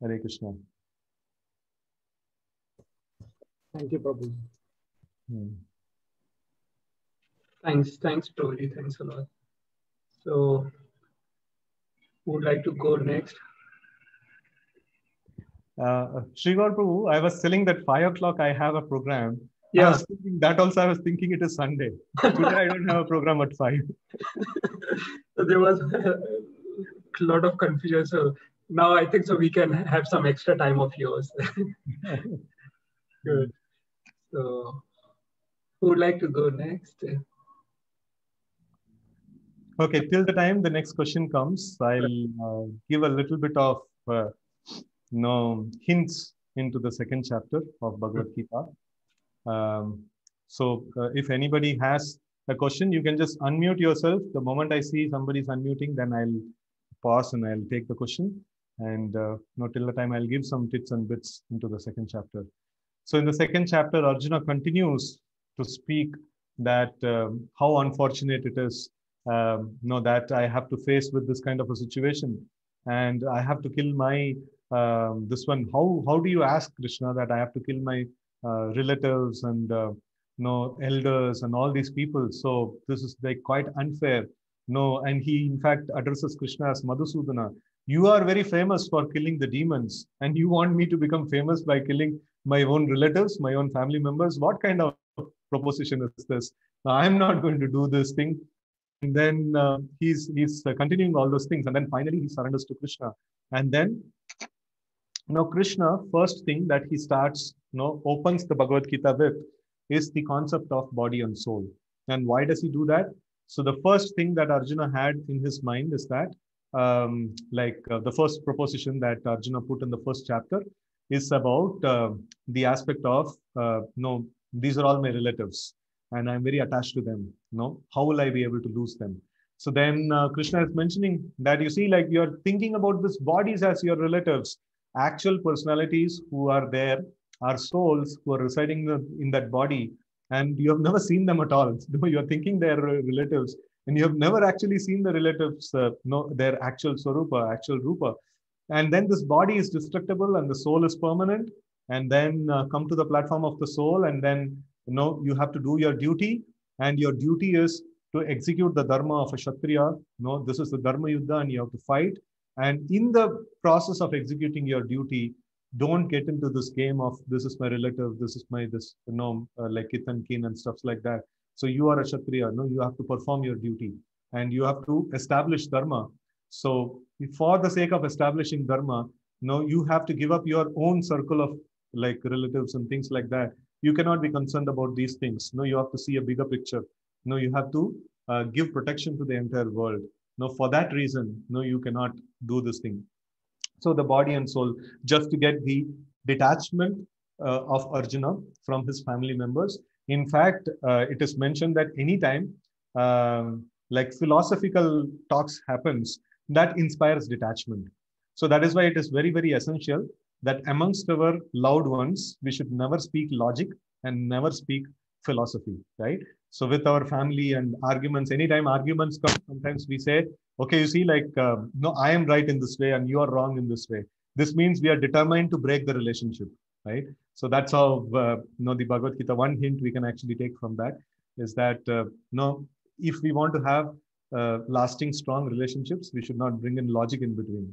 Hare Krishna. Thank you, Prabhu. Thanks, Prabhuji. Thanks a lot. So, who would like to go next? Sri Gaur Prabhu, I was telling that 5 o'clock I have a program. Yeah. I was thinking it is Sunday. Today I don't have a program at 5. So there was a lot of confusion. So now I think so we can have some extra time of yours. Good. So who would like to go next? Okay, till the time the next question comes, I'll give a little bit of hints into the second chapter of Bhagavad Gita. So if anybody has a question, you can just unmute yourself. The moment I see somebody's unmuting, then I'll pause and I'll take the question. And till the time I'll give some tips and bits into the second chapter. So in the second chapter, Arjuna continues to speak that how unfortunate it is that I have to face with this kind of a situation. And I have to kill my, this one. How do you ask Krishna that I have to kill my relatives and elders and all these people? So this is like quite unfair. And he in fact addresses Krishna as Madhusudana. You are very famous for killing the demons, and you want me to become famous by killing my own relatives, my own family members? What kind of proposition is this? I'm not going to do this thing. And then he's continuing all those things, and then finally he surrenders to Krishna. And then Krishna, first thing that he starts, opens the Bhagavad Gita with is the concept of body and soul. And why does he do that? So the first thing that Arjuna had in his mind is that, the first proposition that Arjuna put in the first chapter is about the aspect of, these are all my relatives, and I'm very attached to them. How will I be able to lose them? So then Krishna is mentioning that, you see, like you're thinking about these bodies as your relatives. Actual personalities who are there are souls who are residing in that body, and you have never seen them at all. You're thinking they're relatives, and you have never actually seen the relatives, their actual Swarupa, actual Rupa. And then this body is destructible and the soul is permanent. And then come to the platform of the soul, and then you have to do your duty. And your duty is to execute the dharma of a Kshatriya. No, this is the Dharma Yuddha and you have to fight. And in the process of executing your duty, don't get into this game of this is my relative, this is my this, like kith and kin and stuff like that. So you are a Kshatriya, no, you have to perform your duty and you have to establish dharma. So for the sake of establishing dharma, no, you have to give up your own circle of like relatives and things like that. You cannot be concerned about these things. No, you have to see a bigger picture. No, you have to give protection to the entire world. No, for that reason, no, you cannot do this thing. So the body and soul, just to get the detachment of Arjuna from his family members. In fact, it is mentioned that anytime like philosophical talks happens, that inspires detachment. So that is why it is very, very essential that amongst our loved ones, we should never speak logic and never speak philosophy, right? So with our family and arguments, anytime arguments come, sometimes we say, okay, you see, like, no, I am right in this way and you are wrong in this way. This means we are determined to break the relationship, right? So that's how, the Bhagavad Gita, one hint we can actually take from that is that, if we want to have lasting, strong relationships, we should not bring in logic in between,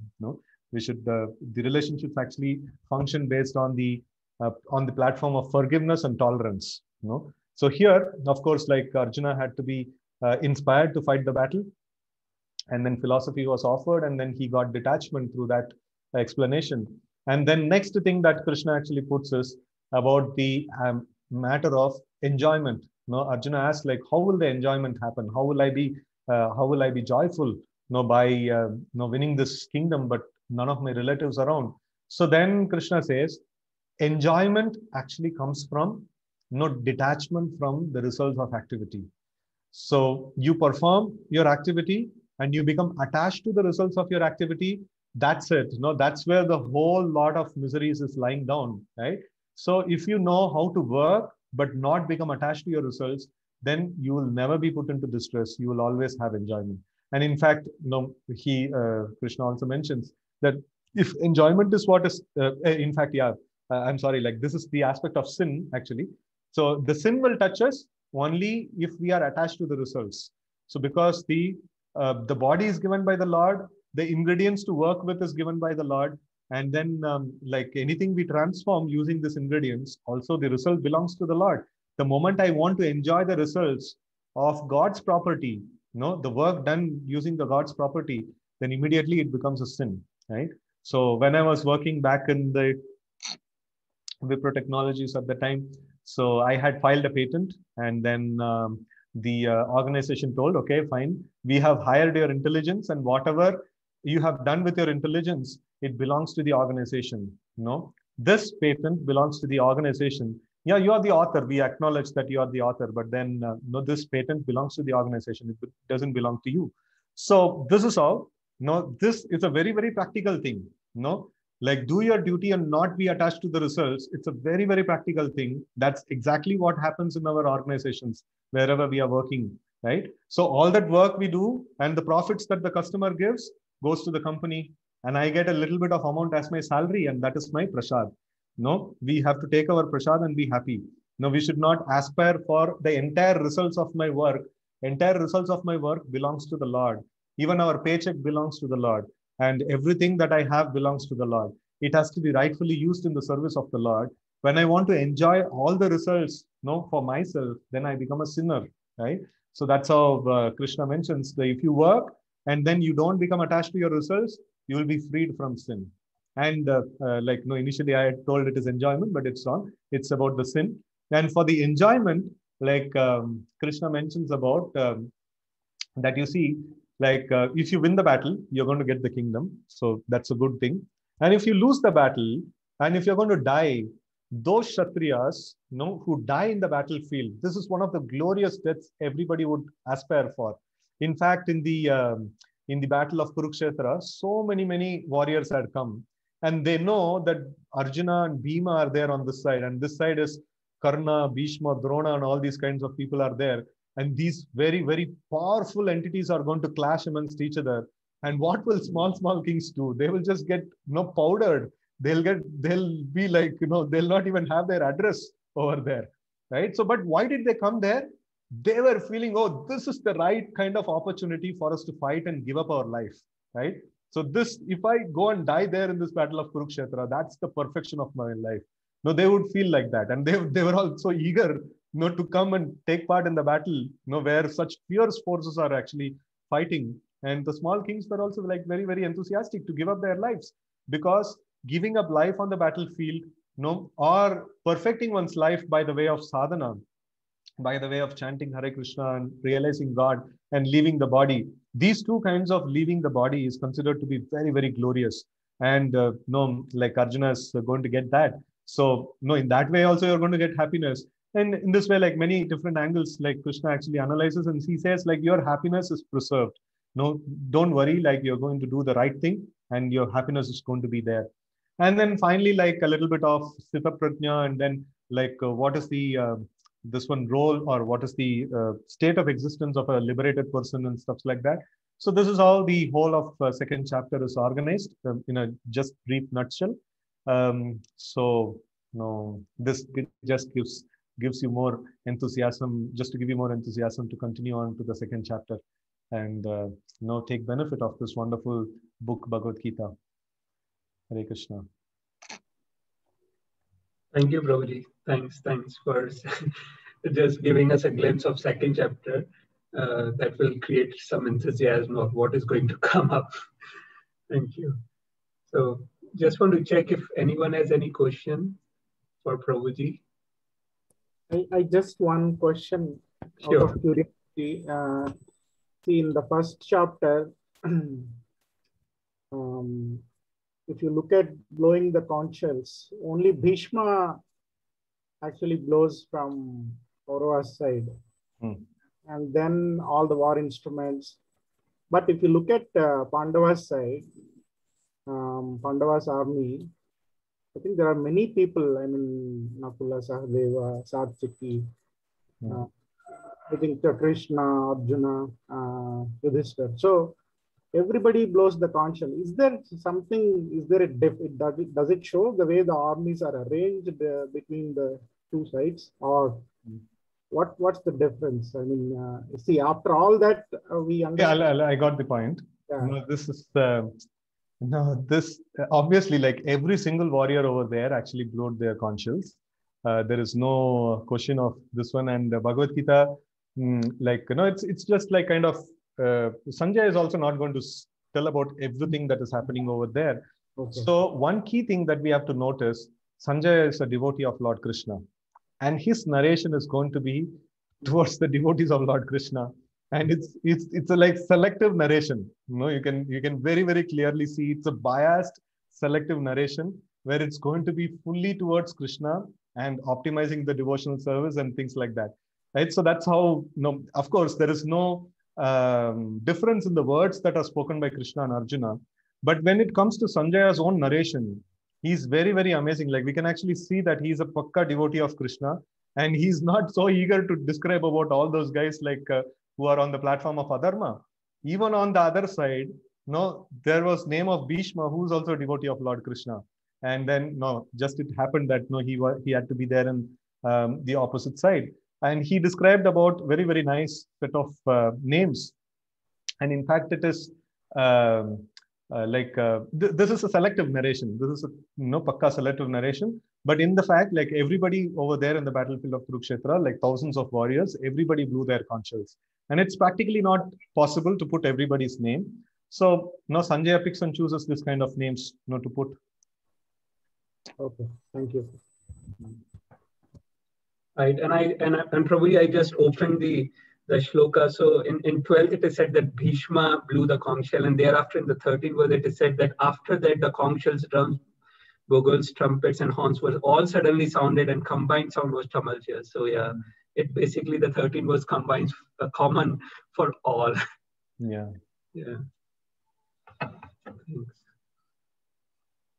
we should, the relationships actually function based on the platform of forgiveness and tolerance, So here, of course, like Arjuna had to be inspired to fight the battle. And then philosophy was offered, and then he got detachment through that explanation. And then next thing that Krishna actually puts is about the matter of enjoyment. Arjuna asked, like, how will the enjoyment happen? How will I be joyful? By winning this kingdom, but none of my relatives around. So then Krishna says, enjoyment actually comes from detachment from the results of activity. So you perform your activity and you become attached to the results of your activity. That's it. That's where the whole lot of miseries is lying down, right? So if you know how to work, but not become attached to your results, then you will never be put into distress. You will always have enjoyment. And in fact, Krishna also mentions that if enjoyment is what is, in fact, I'm sorry, like this is the aspect of sin actually. So the sin will touch us only if we are attached to the results. So because the body is given by the Lord, the ingredients to work with is given by the Lord, and then like anything we transform using these ingredients, also the result belongs to the Lord. The moment I want to enjoy the results of God's property, the work done using the God's property, then immediately it becomes a sin, right? So when I was working back in the Wipro Technologies at the time, so I had filed a patent, and then the organization told, okay, fine, we have hired your intelligence, and whatever you have done with your intelligence, it belongs to the organization. This patent belongs to the organization. Yeah, you are the author. We acknowledge that you are the author, but then this patent belongs to the organization. It doesn't belong to you. So this is how, this is a very, very practical thing. Like do your duty and not be attached to the results. It's a very, very practical thing. That's exactly what happens in our organizations, wherever we are working, right? So all that work we do and the profits that the customer gives goes to the company, and I get a little bit of amount as my salary, and that is my prasad. We have to take our prasad and be happy. We should not aspire for the entire results of my work. Entire results of my work belongs to the Lord. Even our paycheck belongs to the Lord. And everything that I have belongs to the Lord. It has to be rightfully used in the service of the Lord. When I want to enjoy all the results, for myself, then I become a sinner, right? So that's how Krishna mentions that if you work and then you don't become attached to your results, you will be freed from sin. And initially I had told it is enjoyment, but it's not. It's about the sin. And for the enjoyment, like Krishna mentions about that, you see, like if you win the battle, you're going to get the kingdom. So that's a good thing. And if you lose the battle, and if you're going to die, those Kshatriyas, who die in the battlefield, this is one of the glorious deaths everybody would aspire for. In fact, in the battle of Kurukshetra, so many warriors had come, and they know that Arjuna and Bhima are there on this side, and this side is Karna, Bhishma, Drona, and all these kinds of people are there. And these very, very powerful entities are going to clash amongst each other. And what will small kings do? They will just get powdered. They'll be like, they'll not even have their address over there, right? So, but why did they come there? they were feeling, oh, this is the right kind of opportunity for us to fight and give up our life, right? So this, if I go and die there in this battle of Kurukshetra, that's the perfection of my life. No, they would feel like that. And they were all so eager, to come and take part in the battle, where such fierce forces are actually fighting. And the small kings were also like very, very enthusiastic to give up their lives, because giving up life on the battlefield, or perfecting one's life by the way of sadhana, by the way of chanting Hare Krishna and realizing God and leaving the body. These two kinds of leaving the body is considered to be very, very glorious. And like Arjuna is going to get that. So, in that way also you're going to get happiness. And in this way, like many different angles, like Krishna actually analyzes, and he says, like, your happiness is preserved. No, don't worry, like you're going to do the right thing and your happiness is going to be there. And then finally, like a little bit of Sthita Prajna, and then like what is the this one role, or what is the state of existence of a liberated person and stuff like that. So this is how the whole of second chapter is organized in a just brief nutshell. So this just gives you more enthusiasm, just to give you more enthusiasm to continue on to the second chapter and take benefit of this wonderful book, Bhagavad Gita. Hare Krishna. Thank you, Prabhuji. Thanks for just giving us a glimpse of second chapter that will create some enthusiasm of what is going to come up. Thank you. So just want to check if anyone has any question for Prabhuji. I just one question Sure. out of curiosity. See, in the first chapter, if you look at blowing the conch shells, only Bhishma actually blows from Kaurava's side. And then all the war instruments. But if you look at Pandava's side, Pandava's army, I think there are many people. I mean, Nakula, Sahadeva, Satyaki, I think Krishna, Arjuna, Yudhishthira. So everybody blows the conch shell. Is there something? Is there a does it show the way the armies are arranged between the two sides, or what's the difference? I mean, see, after all that, we understand. Yeah, I got the point. Yeah. This is this obviously, like every single warrior over there actually blowed their conch shells. There is no question of this one. And Bhagavad Gita, it's just like kind of Sanjay is also not going to tell about everything that is happening over there. Okay. So one key thing that we have to notice, Sanjay is a devotee of Lord Krishna, and his narration is going to be towards the devotees of Lord Krishna. And it's a like selective narration. You can very, very clearly see it's a biased selective narration where it's going to be fully towards Krishna and optimizing the devotional service and things like that. Right? So that's how, of course, there is no difference in the words that are spoken by Krishna and Arjuna. But when it comes to Sanjaya's own narration, he's very, very amazing. Like we can actually see that he's a pakka devotee of Krishna, and he's not so eager to describe about all those guys like who are on the platform of Adharma. Even on the other side, there was name of Bhishma, who's also a devotee of Lord Krishna. And then, just it happened that he had to be there in the opposite side. And he described about very, very nice set of names. And in fact, it is this is a selective narration. This is a pakka selective narration. But in the fact, like everybody over there in the battlefield of Kurukshetra, like thousands of warriors, everybody blew their conch shells. And it's practically not possible to put everybody's name. So now Sanjaya picks and chooses this kind of names to put. Okay, thank you. Right, and probably I just opened the shloka. So in 12th it is said that Bhishma blew the conch shell, and thereafter in the 13th verse it is said that after that the conch shells, drums, bugles, trumpets, and horns were all suddenly sounded, and combined sound was tumultuous. So yeah, it basically the 13th verse combines a common for all. Yeah. Yeah. Thanks.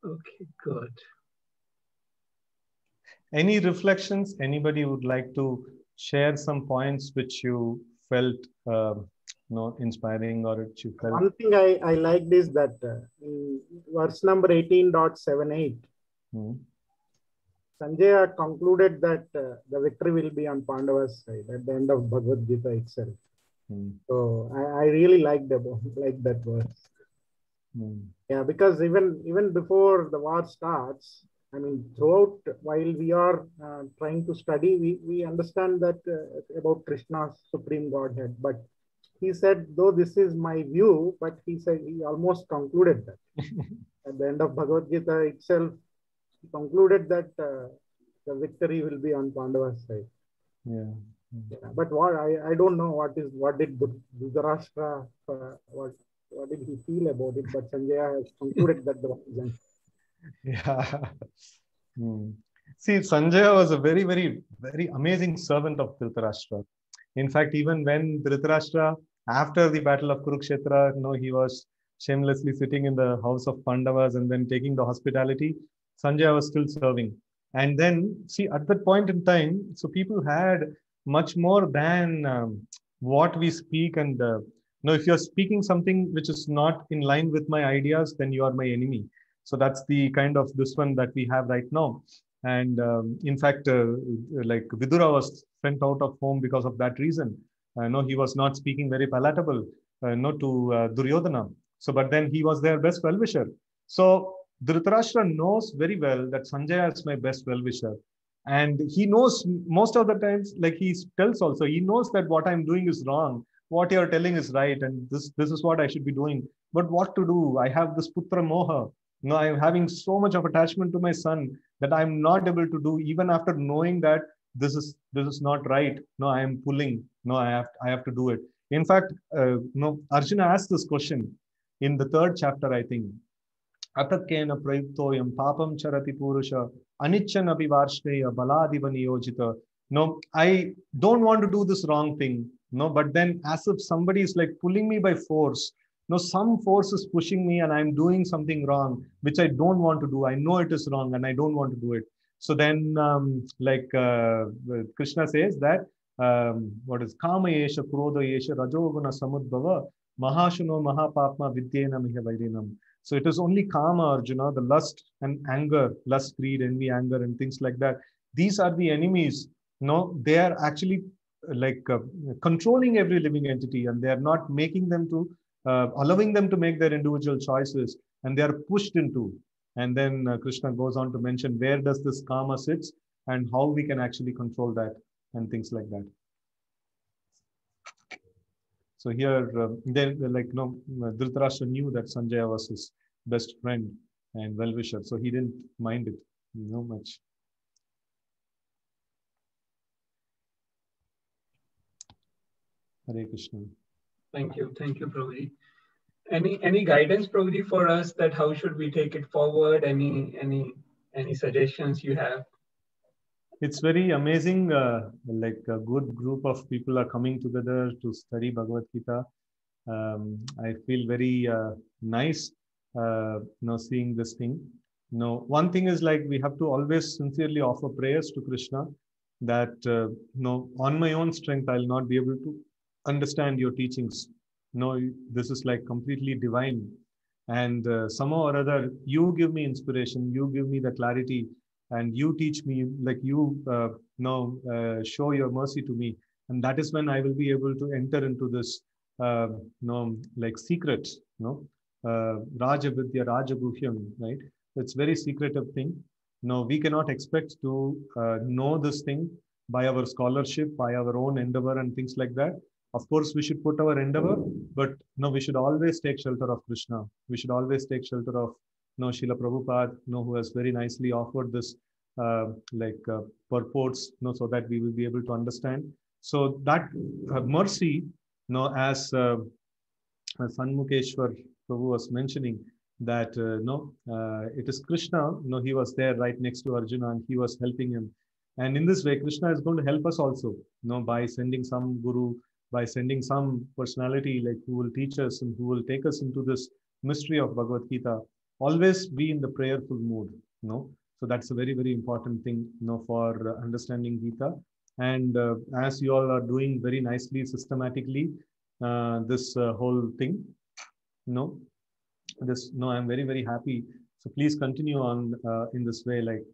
Okay, good. Any reflections? Anybody would like to share some points which you felt inspiring, or which you felt? One thing I liked is that in verse number 18.78, Sanjaya concluded that the victory will be on Pandava's side at the end of Bhagavad Gita itself. So I really liked that verse. Yeah, because even before the war starts, I mean, throughout while we are trying to study, we understand that about Krishna's supreme Godhead. But he said, though this is my view, but he said he almost concluded that at the end of Bhagavad Gita itself, he concluded that the victory will be on Pandava's side. Yeah. Yeah, but what I don't know what did Dhritarashtra what did he feel about it? But Sanjaya has concluded that the reason. Yeah. See, Sanjaya was a very, very, very amazing servant of Dhritarashtra. In fact, even when Dhritarashtra, after the battle of Kurukshetra, he was shamelessly sitting in the house of Pandavas and then taking the hospitality, Sanjaya was still serving. And then, see, at that point in time, so people had much more than what we speak. And if you're speaking something which is not in line with my ideas, then you are my enemy. So that's the kind of this one that we have right now. And in fact, like Vidura was sent out of home because of that reason. He was not speaking very palatable to Duryodhana. So, but then he was their best well-wisher. So Dhritarashtra knows very well that Sanjaya is my best well-wisher. And he knows most of the times, like he tells also, he knows that what I'm doing is wrong. What you're telling is right. And this is what I should be doing. But what to do? I have this putra moha. I'm having so much of attachment to my son that I'm not able to do, even after knowing that this is not right. I am pulling. I have to do it. In fact, Arjuna asked this question in the 3rd chapter, I think. Atakena prayuktoyam papam charati purusha anichan abivarshneya baladiva niyojita. No, I don't want to do this wrong thing. But then as if somebody is like pulling me by force. Some force is pushing me and I'm doing something wrong, which I don't want to do. I know it is wrong and I don't want to do it. So then Krishna says that what is Kama Yesha, Krodha Yesha, Rajoguna Samudbhava, Mahashuno Mahapapma Vidyena Miha Vairinam. So it is only Kama, Arjuna, the lust and anger, lust, greed, envy, anger, and things like that. These are the enemies. They are actually controlling every living entity, and they are not making them to, allowing them to make their individual choices, and they are pushed into. And then Krishna goes on to mention where does this Kama sits and how we can actually control that and things like that. So here, Dhritarashtra knew that Sanjaya was his best friend and well-wisher, so he didn't mind it much. Hare Krishna. Thank you, Prabhuji. Any guidance, Prabhuji, for us that how should we take it forward? Any suggestions you have? It's very amazing. Like a good group of people are coming together to study Bhagavad Gita. I feel very nice, seeing this thing. One thing is like we have to always sincerely offer prayers to Krishna that on my own strength I'll not be able to understand your teachings. This is like completely divine, and somehow or other you give me inspiration, you give me the clarity. And you teach me, like you show your mercy to me, and that is when I will be able to enter into this like secret, Raja Vidya, Raja Guhyam, right? It's very secretive thing. We cannot expect to know this thing by our scholarship, by our own endeavor and things like that. Of course, we should put our endeavor, but we should always take shelter of Krishna. We should always take shelter of Srila Prabhupada, who has very nicely offered this purports, so that we will be able to understand. So that mercy, as Sanmukeshwar Prabhu was mentioning, that it is Krishna. He was there right next to Arjuna and he was helping him. And in this way, Krishna is going to help us also, by sending some guru, by sending some personality like who will teach us and who will take us into this mystery of Bhagavad Gita. Always be in the prayerful mood, So that's a very, very important thing, for understanding Gita. And as you all are doing very nicely, systematically, this whole thing, I'm very, very happy. So please continue on in this way, like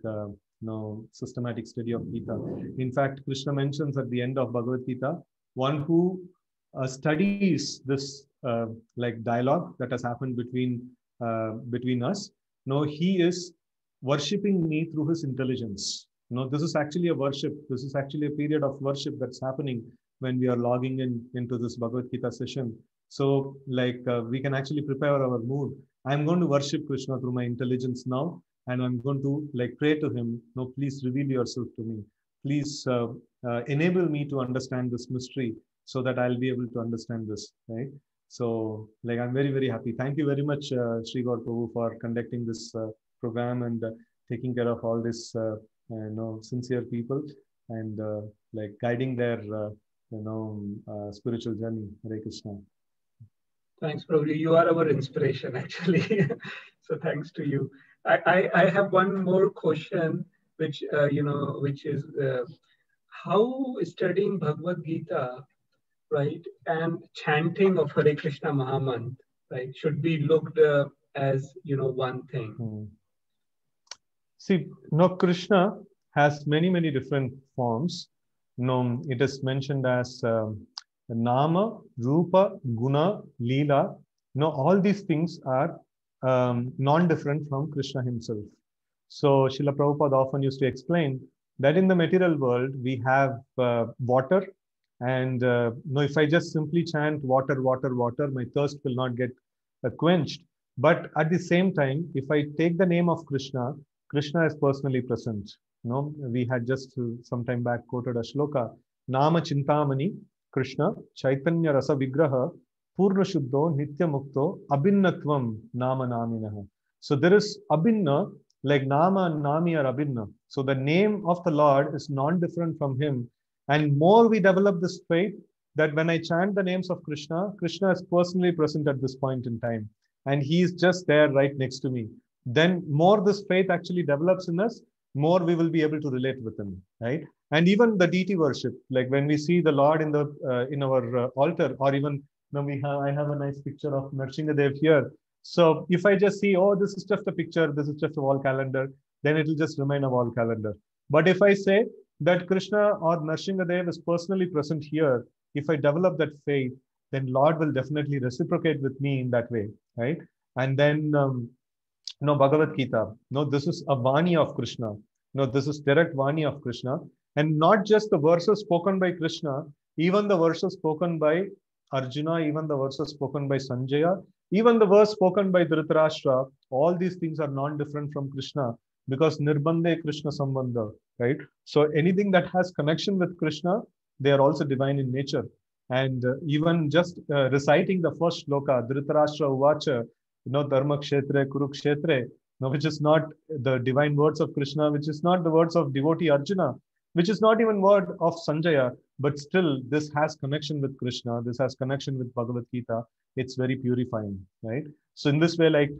systematic study of Gita. In fact, Krishna mentions at the end of Bhagavad Gita, one who studies this like dialogue that has happened between us. He is worshipping me through his intelligence. This is actually a worship. This is actually a period of worship that's happening when we are logging into this Bhagavad Gita session. So like we can actually prepare our mood. I'm going to worship Krishna through my intelligence now, and I'm going to like pray to him. Please reveal yourself to me. Please enable me to understand this mystery so that I'll be able to understand this, right? So like I'm very, very happy. Thank you very much, Sri Gaur Prabhu, for conducting this program and taking care of all this sincere people and like guiding their spiritual journey. Hare Krishna. Thanks, Prabhuji. You are our inspiration, actually. So thanks to you. I have one more question, which which is how studying Bhagavad Gita, right, and chanting of Hare Krishna Mahamantra, right, should be looked as one thing. See, Krishna has many different forms. It is mentioned as Nama, Rupa, Guna, Leela. All these things are non-different from Krishna himself. So Srila Prabhupada often used to explain that in the material world, we have water. And if I just simply chant water, water, water, my thirst will not get quenched. But at the same time, if I take the name of Krishna, Krishna is personally present. We had just some time back quoted a shloka, Nama Chintamani, Krishna, Chaitanya Rasa Vigraha, Purna Shuddho, Nitya Mukto, Abhinnatvam, Nama Naminaha. So there is Abhinna, like Nama and Nami are Abhinna. So the name of the Lord is non-different from him. And more we develop this faith that when I chant the names of Krishna, Krishna is personally present at this point in time. And he is just there right next to me. Then more this faith actually develops in us, more we will be able to relate with him, right? And even the deity worship, like when we see the Lord in the in our altar, or even I have a nice picture of Narsinghadev here. So if I just see, oh, this is just a picture, this is just a wall calendar, then it will just remain a wall calendar. But if I say that Krishna or Narsinghadev is personally present here, if I develop that faith, then Lord will definitely reciprocate with me in that way, right? And then Bhagavad Gita. This is a Vani of Krishna. This is direct Vani of Krishna. And not just the verses spoken by Krishna, even the verses spoken by Arjuna, even the verses spoken by Sanjaya, even the verse spoken by Dhritarashtra, all these things are non-different from Krishna because Nirbandhe Krishna Sambandha, right? So anything that has connection with Krishna, they are also divine in nature. And even just reciting the first shloka, Dhritarashtra Uvacha, Dharma Kshetre, Kurukshetre, which is not the divine words of Krishna, which is not the words of devotee Arjuna, which is not even word of Sanjaya, but still this has connection with Krishna, this has connection with Bhagavad Gita, it's very purifying, right? So in this way, like,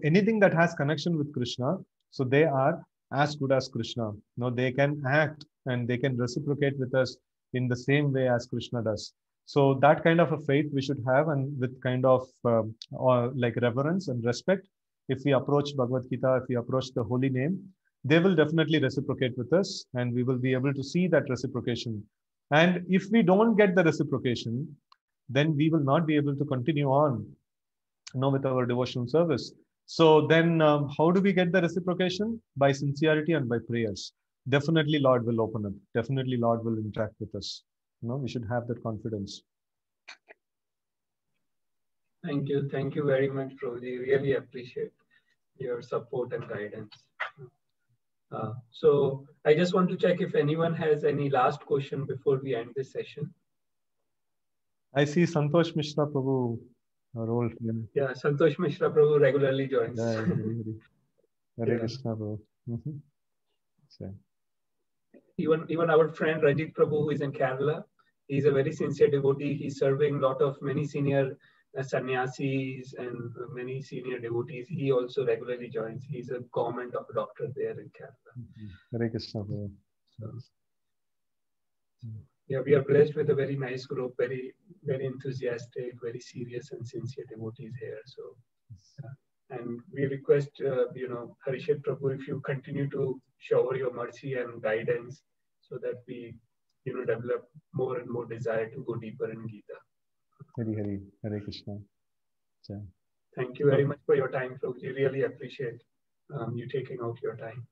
anything that has connection with Krishna, so they are as good as Krishna. They can act and they can reciprocate with us in the same way as Krishna does. So that kind of a faith we should have, and with kind of like reverence and respect, if we approach Bhagavad Gita, if we approach the holy name, they will definitely reciprocate with us and we will be able to see that reciprocation. And if we don't get the reciprocation, then we will not be able to continue on with our devotional service. So then how do we get the reciprocation? By sincerity and by prayers. Definitely Lord will open up. Definitely Lord will interact with us. We should have that confidence. Thank you. Thank you very much, Prabhuji. Really appreciate your support and guidance. So I just want to check if anyone has any last question before we end this session. I see Santosh Mishra Prabhu role here. Yeah, Santosh Mishra Prabhu regularly joins. Yeah, Hare Krishna Prabhu. So. Even our friend Rajit Prabhu, who is in Kerala, he's a very sincere devotee. He's serving many senior sannyasis and many senior devotees. He also regularly joins. He's a government of doctor there in Kerala. Hare Krishna Prabhu. So, yeah, we are blessed with a very nice group, very, very enthusiastic, very serious and sincere devotees here. So And we request, Harishit Prabhu, if you continue to shower your mercy and guidance so that we, develop more and more desire to go deeper in Gita. Hari Hari, Hare Krishna. Thank you very much for your time, Prabhuji. Really appreciate you taking out your time.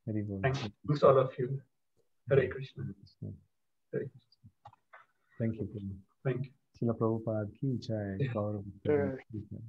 Hari Bol. Thanks all of you. Hare Krishna. Hare Krishna. Thank you. Thank you. Srila Prabhupada ki jai. Yeah. Gaurav. Hare Krishna.